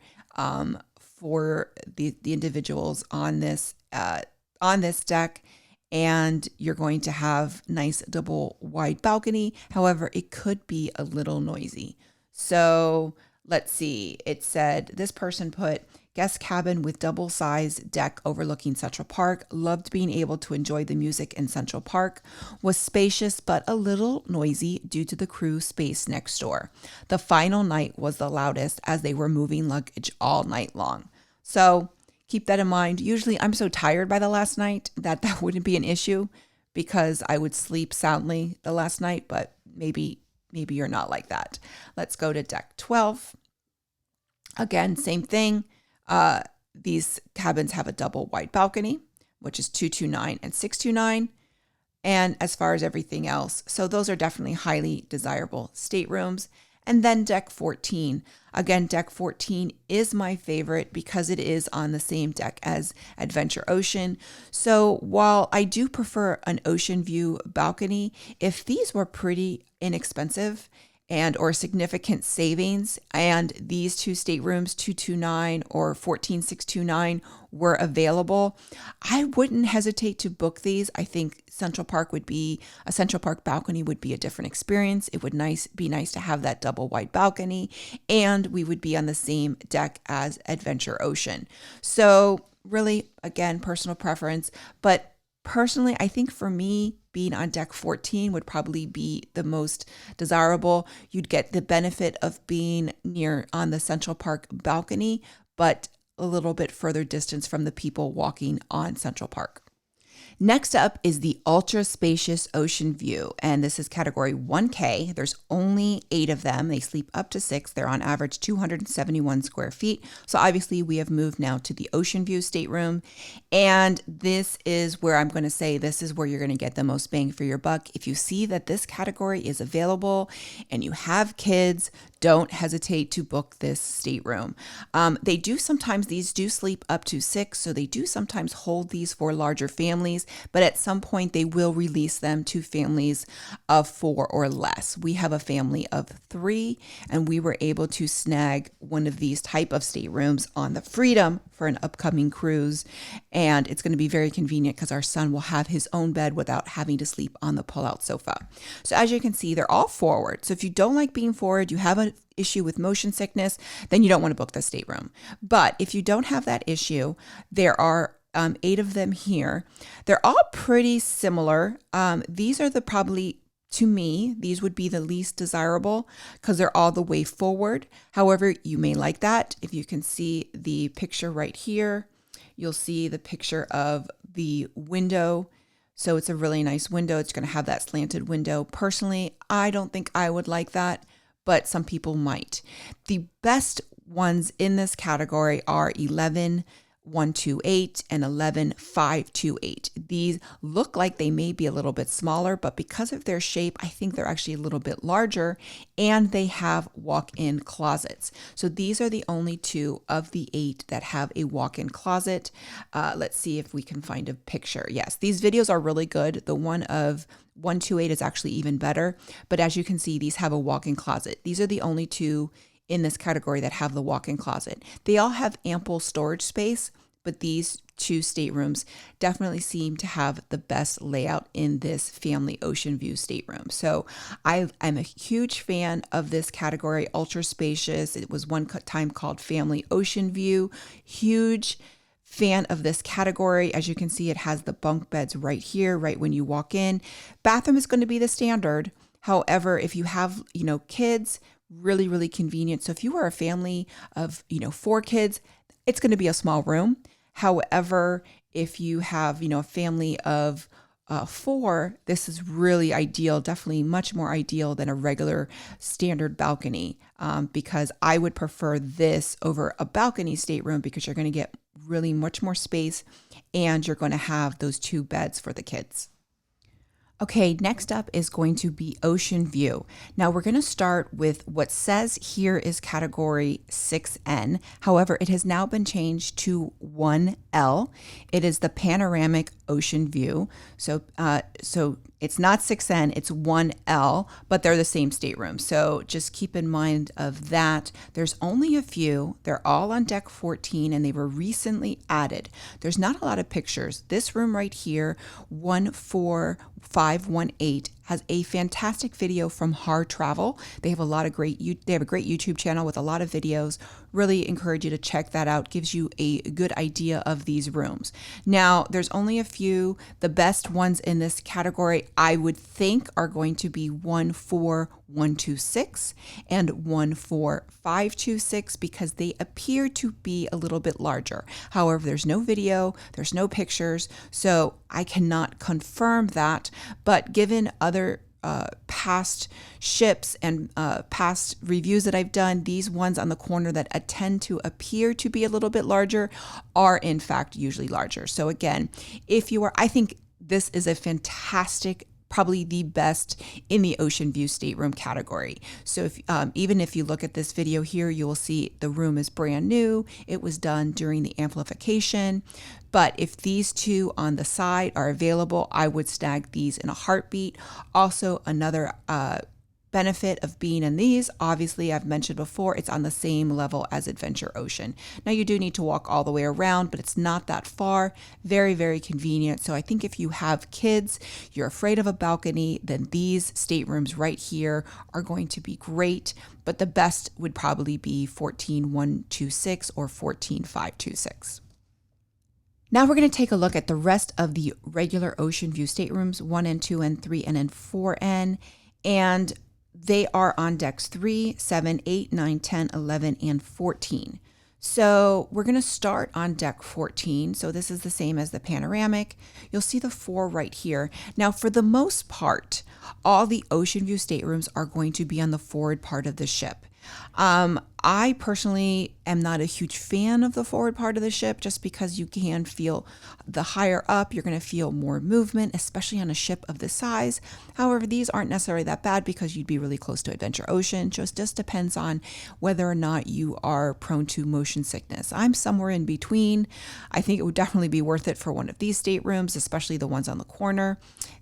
for the individuals on this deck. And you're going to have nice double wide balcony. However, it could be a little noisy. So let's see. It said this person put guest cabin with double size deck overlooking Central Park. Loved being able to enjoy the music in Central Park. Was spacious but a little noisy due to the crew space next door. The final night was the loudest as they were moving luggage all night long. So keep that in mind. Usually I'm so tired by the last night that wouldn't be an issue because I would sleep soundly the last night, but maybe you're not like that. Let's go to deck 12. Again, same thing. These cabins have a double wide balcony, which is 229 and 629. And as far as everything else, so those are definitely highly desirable staterooms. And then deck 14. Again, deck 14 is my favorite because it is on the same deck as Adventure Ocean. So while I do prefer an ocean view balcony, if these were pretty inexpensive and or significant savings and these two staterooms 229 or 14629 were available, I wouldn't hesitate to book these. I think Central Park balcony would be a different experience. It would be nice to have that double wide balcony, and we would be on the same deck as Adventure Ocean. So really, again, personal preference, but personally, I think for me, being on deck 14 would probably be the most desirable. You'd get the benefit of being near on the Central Park balcony, but a little bit further distance from the people walking on Central Park. Next up is the Ultra Spacious Oceanview, and this is category 1K. There's only 8 of them. They sleep up to 6. They're on average 271 square feet. So obviously we have moved now to the Oceanview stateroom, and this is where I'm going to say this is where you're going to get the most bang for your buck. If you see that this category is available and you have kids, don't hesitate to book this stateroom. These do sleep up to 6, so they do sometimes hold these for larger families, but at some point they will release them to families of 4 or less. We have a family of 3, and we were able to snag one of these type of staterooms on the Freedom for an upcoming cruise, and it's going to be very convenient because our son will have his own bed without having to sleep on the pull-out sofa. So as you can see, they're all forward. So if you don't like being forward, you have an issue with motion sickness, then you don't want to book the stateroom. But if you don't have that issue, there are 8 of them here. They're all pretty similar. These are to me, these would be the least desirable because they're all the way forward. However, you may like that. If you can see the picture right here, you'll see the picture of the window. So it's a really nice window. It's going to have that slanted window. Personally, I don't think I would like that, but some people might. The best ones in this category are 11128 and 11528. These look like they may be a little bit smaller, but because of their shape, I think they're actually a little bit larger, and they have walk-in closets. So these are the only 2 of the 8 that have a walk-in closet. Let's see if we can find a picture. Yes, these videos are really good. The one of 128 is actually even better, but as you can see, these have a walk-in closet. These are the only 2 in this category that have the walk-in closet. They all have ample storage space, but these 2 staterooms definitely seem to have the best layout in this family ocean view stateroom. So I'm a huge fan of this category, ultra spacious. It was one time called family ocean view. Huge fan of this category. As you can see, it has the bunk beds right here, right when you walk in. Bathroom is going to be the standard. However, if you have, kids, really, really convenient. So if you are a family of, 4 kids, it's going to be a small room. However, if you have, a family of 4, this is really ideal, definitely much more ideal than a regular standard balcony, because I would prefer this over a balcony stateroom because you're going to get really much more space and you're going to have those 2 beds for the kids. Okay, next up is going to be Ocean View. Now we're going to start with what says here is category 6N. However, it has now been changed to 1L. It is the Panoramic Ocean View. So it's not 6N, it's 1L, but they're the same stateroom. So just keep in mind of that. There's only a few. They're all on deck 14 and they were recently added. There's not a lot of pictures. This room right here, 14518, has a fantastic video from Hard Travel. They have a great YouTube channel with a lot of videos. Really encourage you to check that out. Gives you a good idea of these rooms. Now, there's only a few. The best ones in this category, I would think, are going to be 14126 and 14526 because they appear to be a little bit larger. However, there's no video, there's no pictures, so I cannot confirm that. But given other past ships and past reviews that I've done, these ones on the corner that tend to appear to be a little bit larger are in fact usually larger. So again, I think this is a fantastic, probably the best in the Ocean View stateroom category. So even if you look at this video here, you will see the room is brand new. It was done during the amplification. But if these two on the side are available, I would snag these in a heartbeat. Also, another benefit of being in these, obviously I've mentioned before, it's on the same level as Adventure Ocean. Now you do need to walk all the way around, but it's not that far. Very, very convenient. So I think if you have kids, you're afraid of a balcony, then these staterooms right here are going to be great. But the best would probably be 14126 or 14526. Now we're going to take a look at the rest of the regular Ocean View staterooms, 1 and 2 and 3 and then 4N. And they are on decks 3, 7, 8, 9, 10, 11, and 14. So we're going to start on deck 14. So this is the same as the panoramic. You'll see the 4 right here. Now, for the most part, all the Ocean View staterooms are going to be on the forward part of the ship. I personally am not a huge fan of the forward part of the ship just because you can feel the higher up, you're going to feel more movement, especially on a ship of this size. However, these aren't necessarily that bad because you'd be really close to Adventure Ocean. Just depends on whether or not you are prone to motion sickness. I'm somewhere in between. I think it would definitely be worth it for one of these staterooms, especially the ones on the corner.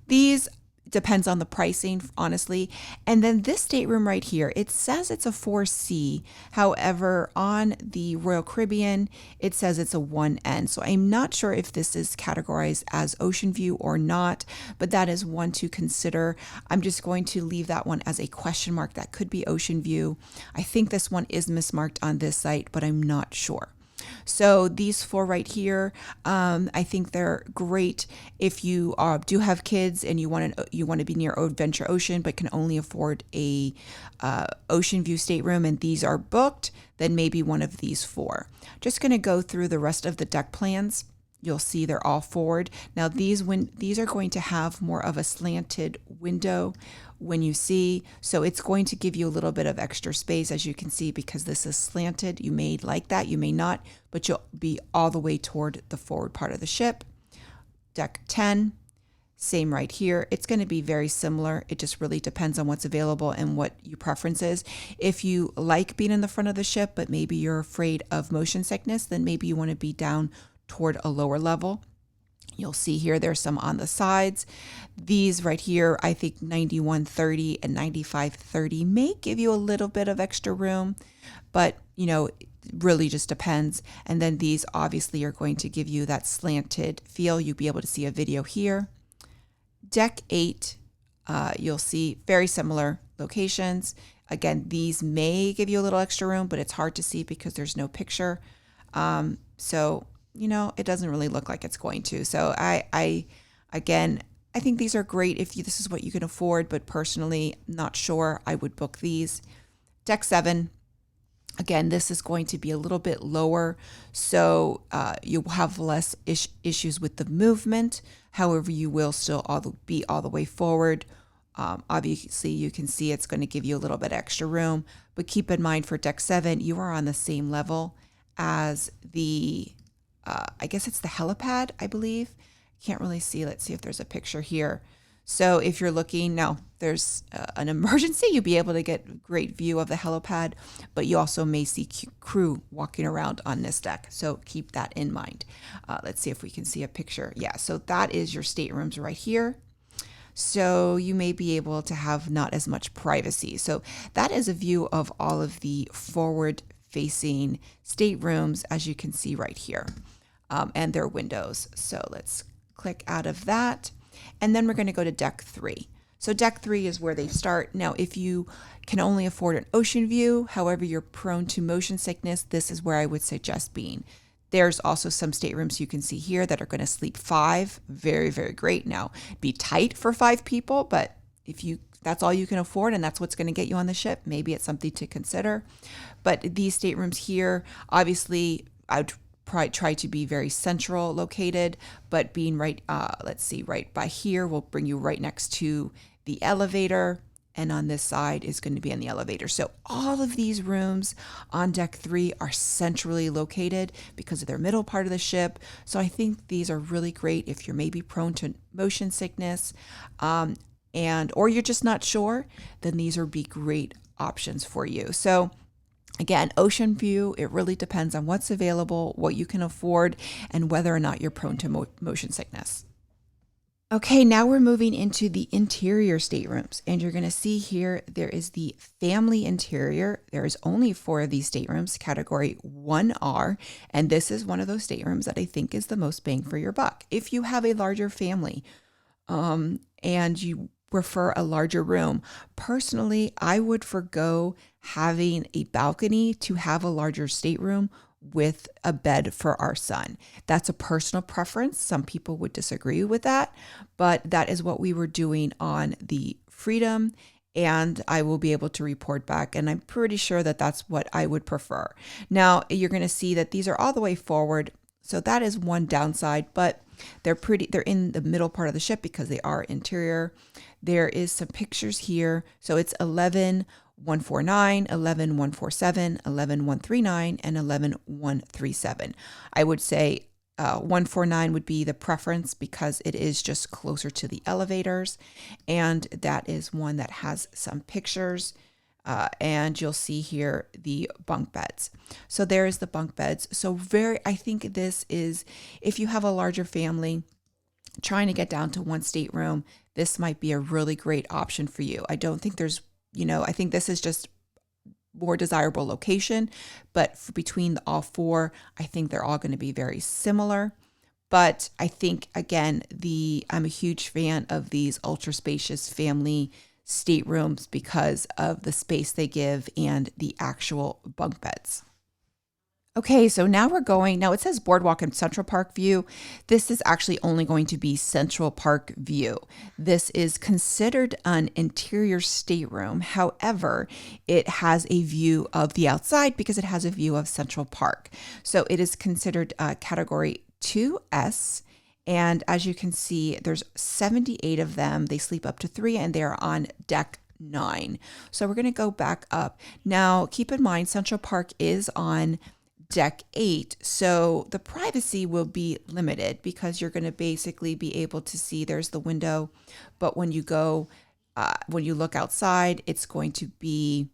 These depends on the pricing, honestly. And then this stateroom right here, it says it's a 4C. However, on the Royal Caribbean, it says it's a 1N. So I'm not sure if this is categorized as Ocean View or not, but that is one to consider. I'm just going to leave that one as a question mark. That could be Ocean View. I think this one is mismarked on this site, but I'm not sure. So these 4 right here, I think they're great if you do have kids and you want to be near Adventure Ocean but can only afford a Ocean View stateroom and these are booked, then maybe one of these 4. Just going to go through the rest of the deck plans. You'll see they're all forward. Now these are going to have more of a slanted window when you see, so it's going to give you a little bit of extra space, as you can see, because this is slanted. You may like that, you may not, but you'll be all the way toward the forward part of the ship. Deck 10, same right here. It's going to be very similar. It just really depends on what's available and what your preference is. If you like being in the front of the ship, but maybe you're afraid of motion sickness, then maybe you want to be down toward a lower level. You'll see here there's some on the sides. These right here, I think 9130 and 9530 may give you a little bit of extra room, but it really just depends. And then these obviously are going to give you that slanted feel. You'll be able to see a video here. Deck 8, you'll see very similar locations. Again, these may give you a little extra room, but it's hard to see because there's no picture. So it doesn't really look like it's going to. So I think these are great if this is what you can afford, but personally, not sure I would book these. Deck 7, again, this is going to be a little bit lower, so you'll have less issues with the movement. However, you will still be all the way forward. Obviously, you can see it's going to give you a little bit extra room, but keep in mind for Deck 7, you are on the same level as the I guess it's the helipad, I believe. Can't really see. Let's see if there's a picture here. So if you're looking, now there's an emergency, you'll be able to get a great view of the helipad, but you also may see crew walking around on this deck. So keep that in mind. Let's see if we can see a picture. Yeah, so that is your staterooms right here. So you may be able to have not as much privacy. So that is a view of all of the forward facing staterooms, as you can see right here, and their windows. So let's click out of that. And then we're going to go to deck 3. So deck 3 is where they start. Now, if you can only afford an ocean view, however, you're prone to motion sickness, this is where I would suggest being. There's also some staterooms you can see here that are going to sleep 5. Very, very great. Now, be tight for 5 people, but if that's all you can afford and that's what's going to get you on the ship, maybe it's something to consider. But these staterooms here, obviously, I would probably try to be very central located, but being right, let's see, right by here will bring you right next to the elevator. And on this side is going to be on the elevator. So all of these rooms on deck 3 are centrally located because of their middle part of the ship. So I think these are really great if you're maybe prone to motion sickness, or you're just not sure, then these would be great options for you. So again, ocean view, it really depends on what's available, what you can afford, and whether or not you're prone to motion sickness. Okay, now we're moving into the interior staterooms, and you're going to see here there is the family interior. There is only 4 of these staterooms, category 1R, and this is one of those staterooms that I think is the most bang for your buck. If you have a larger family and you prefer a larger room, personally, I would forgo having a balcony to have a larger stateroom with a bed for our son. That's a personal preference. Some people would disagree with that, but that is what we were doing on the Freedom, and I will be able to report back, and I'm pretty sure that that's what I would prefer. Now, you're going to see that these are all the way forward, so that is one downside, but they're in the middle part of the ship because they are interior. There is some pictures here. So it's 11-149, 11-147, 11-139, and 11-137. I would say 149 would be the preference because it is just closer to the elevators, and that is one that has some pictures. And you'll see here the bunk beds. So there is the bunk beds. So I think this is, if you have a larger family trying to get down to one stateroom, this might be a really great option for you. I don't think there's, I think this is just more desirable location, but between all 4, I think they're all going to be very similar. But I think, again, I'm a huge fan of these ultra spacious family staterooms because of the space they give and the actual bunk beds. Okay, so now it says Boardwalk and Central Park view. This is actually only going to be Central Park view. This is considered an interior stateroom. However, it has a view of the outside because it has a view of Central Park. So it is considered category 2S. And as you can see, there's 78 of them. They sleep up to 3 and they're on deck 9. So we're going to go back up. Now, keep in mind, Central Park is on deck 8. So the privacy will be limited because you're going to basically be able to see there's the window. But when you look outside, it's going to be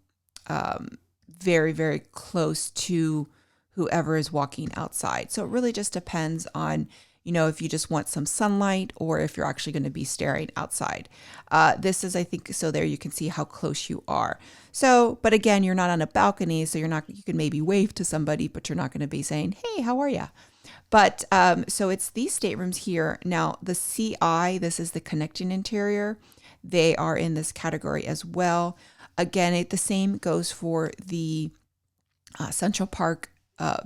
very, very close to whoever is walking outside. So it really just depends on if you just want some sunlight or if you're actually going to be staring outside. This is, I think, so there you can see how close you are. So, but again, you're not on a balcony, so you can maybe wave to somebody, but you're not going to be saying, hey, how are you? But so it's these staterooms here. Now, the CI, this is the connecting interior. They are in this category as well. Again, the same goes for the Central Park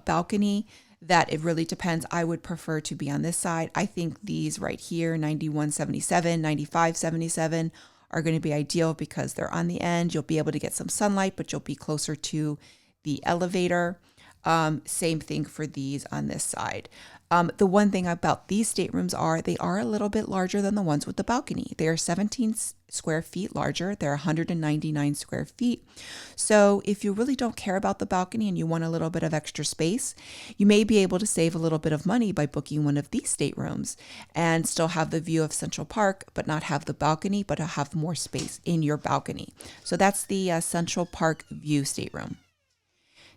balcony. That it really depends. I would prefer to be on this side. I think these right here, 9177, 9577, are going to be ideal because they're on the end. You'll be able to get some sunlight, but you'll be closer to the elevator. Same thing for these on this side. The one thing about these staterooms are they are a little bit larger than the ones with the balcony. They are 17 square feet larger. They're 199 square feet. So if you really don't care about the balcony and you want a little bit of extra space, you may be able to save a little bit of money by booking one of these staterooms and still have the view of Central Park, but not have the balcony, but have more space in your balcony. So that's the Central Park View stateroom.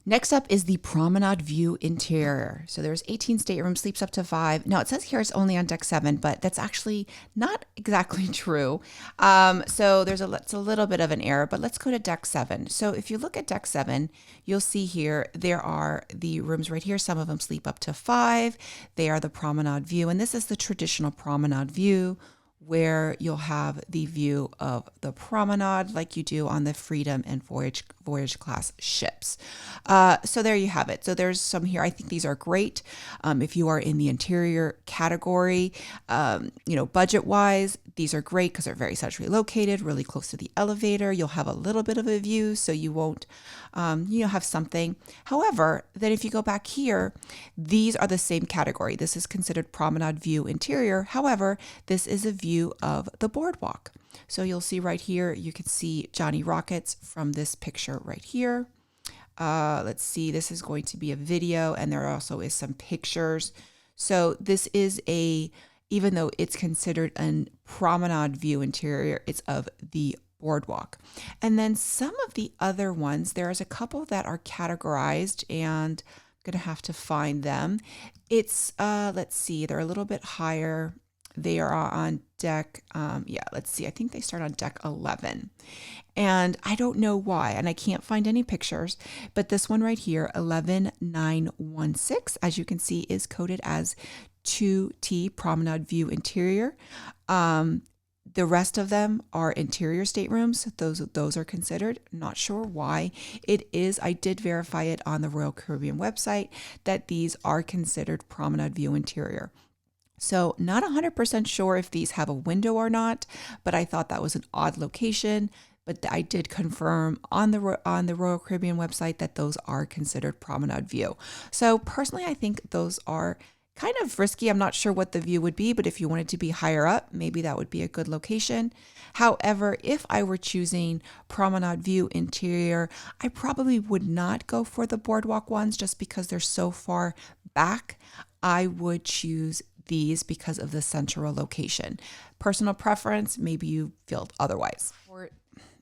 Next up is the Promenade View interior. So there's 18 staterooms, sleeps up to 5. Now it says here it's only on deck 7, but that's actually not exactly true. So it's a little bit of an error, but let's go to deck 7. So if you look at deck 7, you'll see here there are the rooms right here. Some of them sleep up to 5. They are the Promenade View, and this is the traditional Promenade View, where you'll have the view of the promenade like you do on the Freedom and Voyage class ships. So there you have it. So there's some here. I think these are great. If you are in the interior category, budget wise, these are great because they're very centrally located, really close to the elevator. You'll have a little bit of a view, so you won't, have something. However, then if you go back here, these are the same category. This is considered Promenade View interior. However, this is a view of the boardwalk. So you'll see right here, you can see Johnny Rockets from this picture right here. Let's see, this is going to be a video, and there also is some pictures. So this is even though it's considered a promenade view interior, it's of the boardwalk. And then some of the other ones, there's a couple that are categorized, and I'm going to have to find them. It's, let's see, they're a little bit higher. They are on deck, let's see, I think they start on deck 11. And I don't know why, and I can't find any pictures, but this one right here, 11916, as you can see, is coded as 2T Promenade View Interior. The rest of them are interior staterooms. Those are considered. Not sure why. It is, I did verify it on the Royal Caribbean website that these are considered Promenade View Interior. So not 100% sure if these have a window or not, but I thought that was an odd location. But I did confirm on the Royal Caribbean website that those are considered Promenade View. So personally, I think those are kind of risky. I'm not sure what the view would be, but if you wanted to be higher up, maybe that would be a good location. However, if I were choosing Promenade View interior, I probably would not go for the boardwalk ones just because they're so far back. I would choose these because of the central location. Personal preference, maybe you feel otherwise.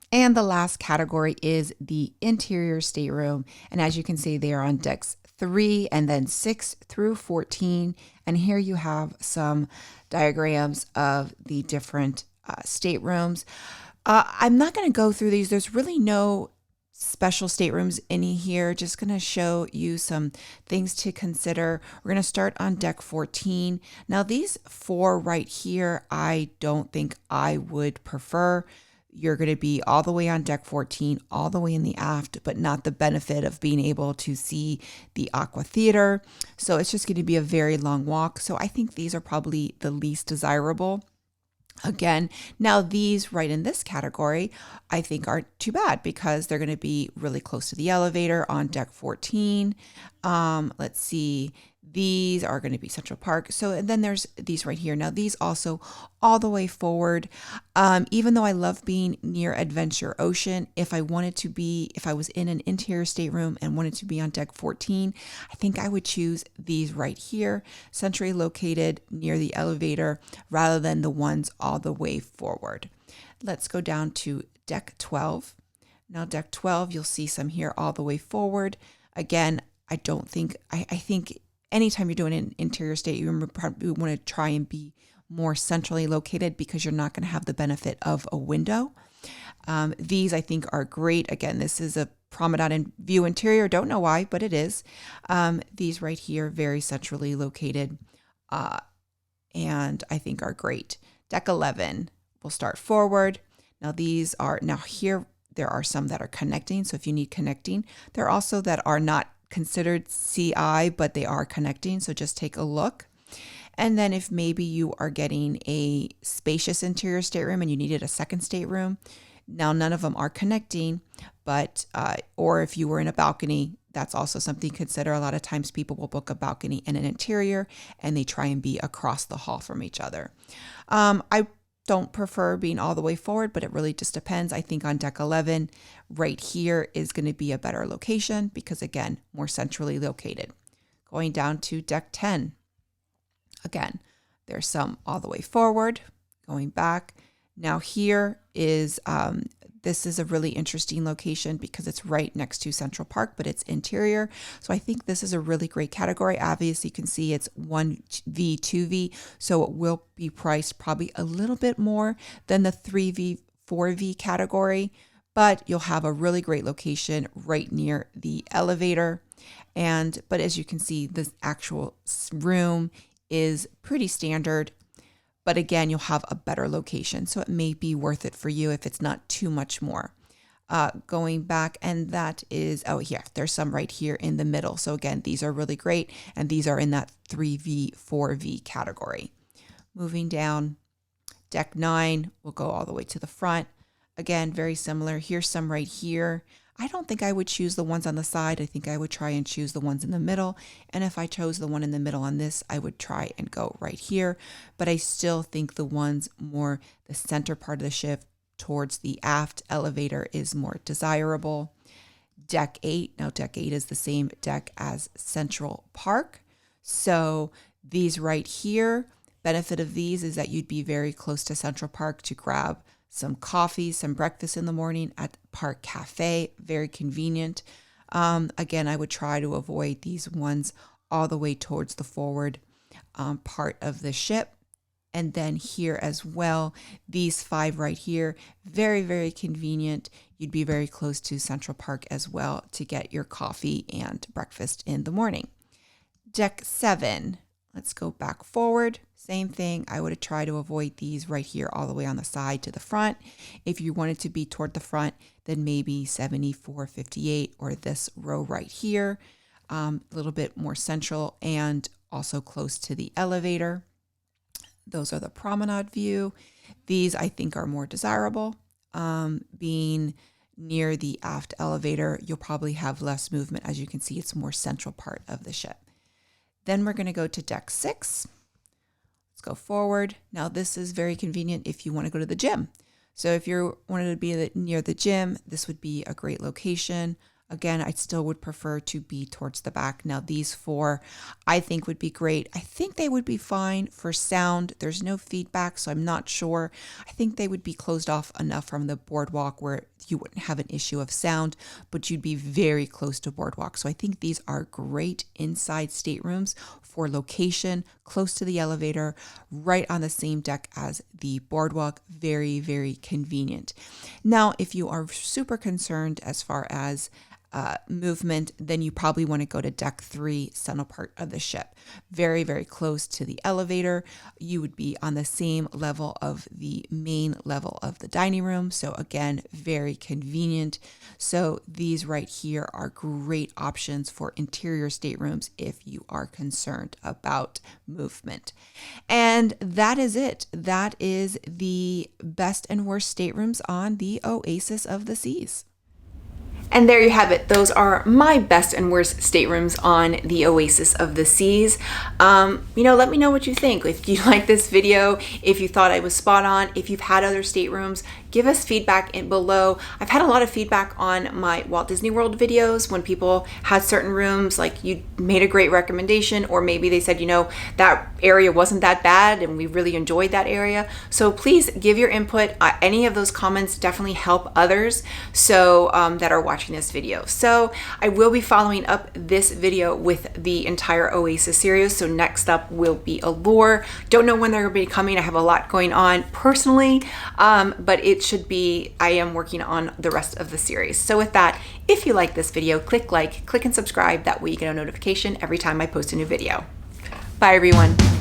And the last category is the interior stateroom. And as you can see, they are on decks 3 and then 6 through 14. And here you have some diagrams of the different staterooms. I'm not going to go through these. There's really no special staterooms in here. Just going to show you some things to consider. We're going to start on deck 14. Now these 4 right here, I don't think I would prefer. You're going to be all the way on deck 14, all the way in the aft, but not the benefit of being able to see the Aqua Theater. So it's just going to be a very long walk. So I think these are probably the least desirable. Again, now these right in this category, I think aren't too bad because they're going to be really close to the elevator on deck 14. Let's see. These are going to be Central Park. So and then there's these right here. Now these also all the way forward. Even though I love being near Adventure Ocean, if I was in an interior stateroom and wanted to be on deck 14, I think I would choose these right here, centrally located near the elevator, rather than the ones all the way forward. Let's go down to deck 12. Now deck 12, you'll see some here all the way forward. Again, I think anytime you're doing an interior state, you probably want to try and be more centrally located because you're not going to have the benefit of a window. These I think are great. Again, this is a Promenade View interior. Don't know why, but it is. These right here, very centrally located, and I think are great. Deck 11, we'll start forward. Now here there are some that are connecting. So if you need connecting, there are also that are not considered CI, but they are connecting. So just take a look. And then if maybe you are getting a spacious interior stateroom and you needed a second stateroom, now none of them are connecting, but or if you were in a balcony, that's also something to consider. A lot of times people will book a balcony and an interior and they try and be across the hall from each other. I don't prefer being all the way forward, but it really just depends. I think on deck 11, right here is going to be a better location because, again, more centrally located. Going down to deck 10, again, there's some all the way forward, going back. Now here is, this is a really interesting location because it's right next to Central Park, but it's interior. So I think this is a really great category. Obviously, you can see it's 1V, 2V, so it will be priced probably a little bit more than the 3V, 4V category, but you'll have a really great location right near the elevator. But as you can see, the actual room is pretty standard. But again, you'll have a better location. So it may be worth it for you if it's not too much more. Going back, and that is, oh yeah, there's some right here in the middle. So again, these are really great. And these are in that 3V, 4V category. Moving down, deck 9, we'll go all the way to the front. Again, very similar. Here's some right here. I don't think I would choose the ones on the side. I think I would try and choose the ones in the middle. And if I chose the one in the middle on this, I would try and go right here. But I still think the ones more the center part of the ship towards the aft elevator is more desirable. Deck 8. Now deck 8 is the same deck as Central Park. So these right here, benefit of these is that you'd be very close to Central Park to grab some coffee, some breakfast in the morning at Park Cafe, very convenient. Again, I would try to avoid these ones all the way towards the forward part of the ship. And then here as well, these 5 right here, very, very convenient. You'd be very close to Central Park as well to get your coffee and breakfast in the morning. Deck 7, let's go back forward. Same thing, I would try to avoid these right here all the way on the side to the front. If you wanted to be toward the front, then maybe 74, 58, or this row right here, a little bit more central and also close to the elevator. Those are the promenade view. These I think are more desirable. Being near the aft elevator, you'll probably have less movement. As you can see, it's a more central part of the ship. Then we're going to go to deck 6. Let's go forward. Now this is very convenient if you want to go to the gym. So if you wanted to be near the gym, this would be a great location. Again, I still would prefer to be towards the back. Now these 4 I think would be great. I think they would be fine for sound. There's no feedback, so I'm not sure. I think they would be closed off enough from the boardwalk where you wouldn't have an issue of sound, but you'd be very close to boardwalk. So I think these are great inside staterooms for location, close to the elevator, right on the same deck as the boardwalk. Very, very convenient. Now, if you are super concerned as far as movement, then you probably want to go to deck 3, central part of the ship. Very, very close to the elevator. You would be on the same level of the main level of the dining room. So again, very convenient. So these right here are great options for interior staterooms if you are concerned about movement. And that is it. That is the best and worst staterooms on the Oasis of the Seas. And there you have it. Those are my best and worst staterooms on the Oasis of the Seas. Let me know what you think. If you like this video, if you thought I was spot on, if you've had other staterooms, give us feedback below. I've had a lot of feedback on my Walt Disney World videos when people had certain rooms, like you made a great recommendation, or maybe they said, that area wasn't that bad and we really enjoyed that area. So please give your input. Any of those comments definitely help others that are watching this video. So I will be following up this video with the entire Oasis series. So next up will be Allure. Don't know when they're going to be coming. I have a lot going on personally, but it should be, I am working on the rest of the series. So with that, if you like this video, click like, click and subscribe. That way you get a notification every time I post a new video. Bye everyone.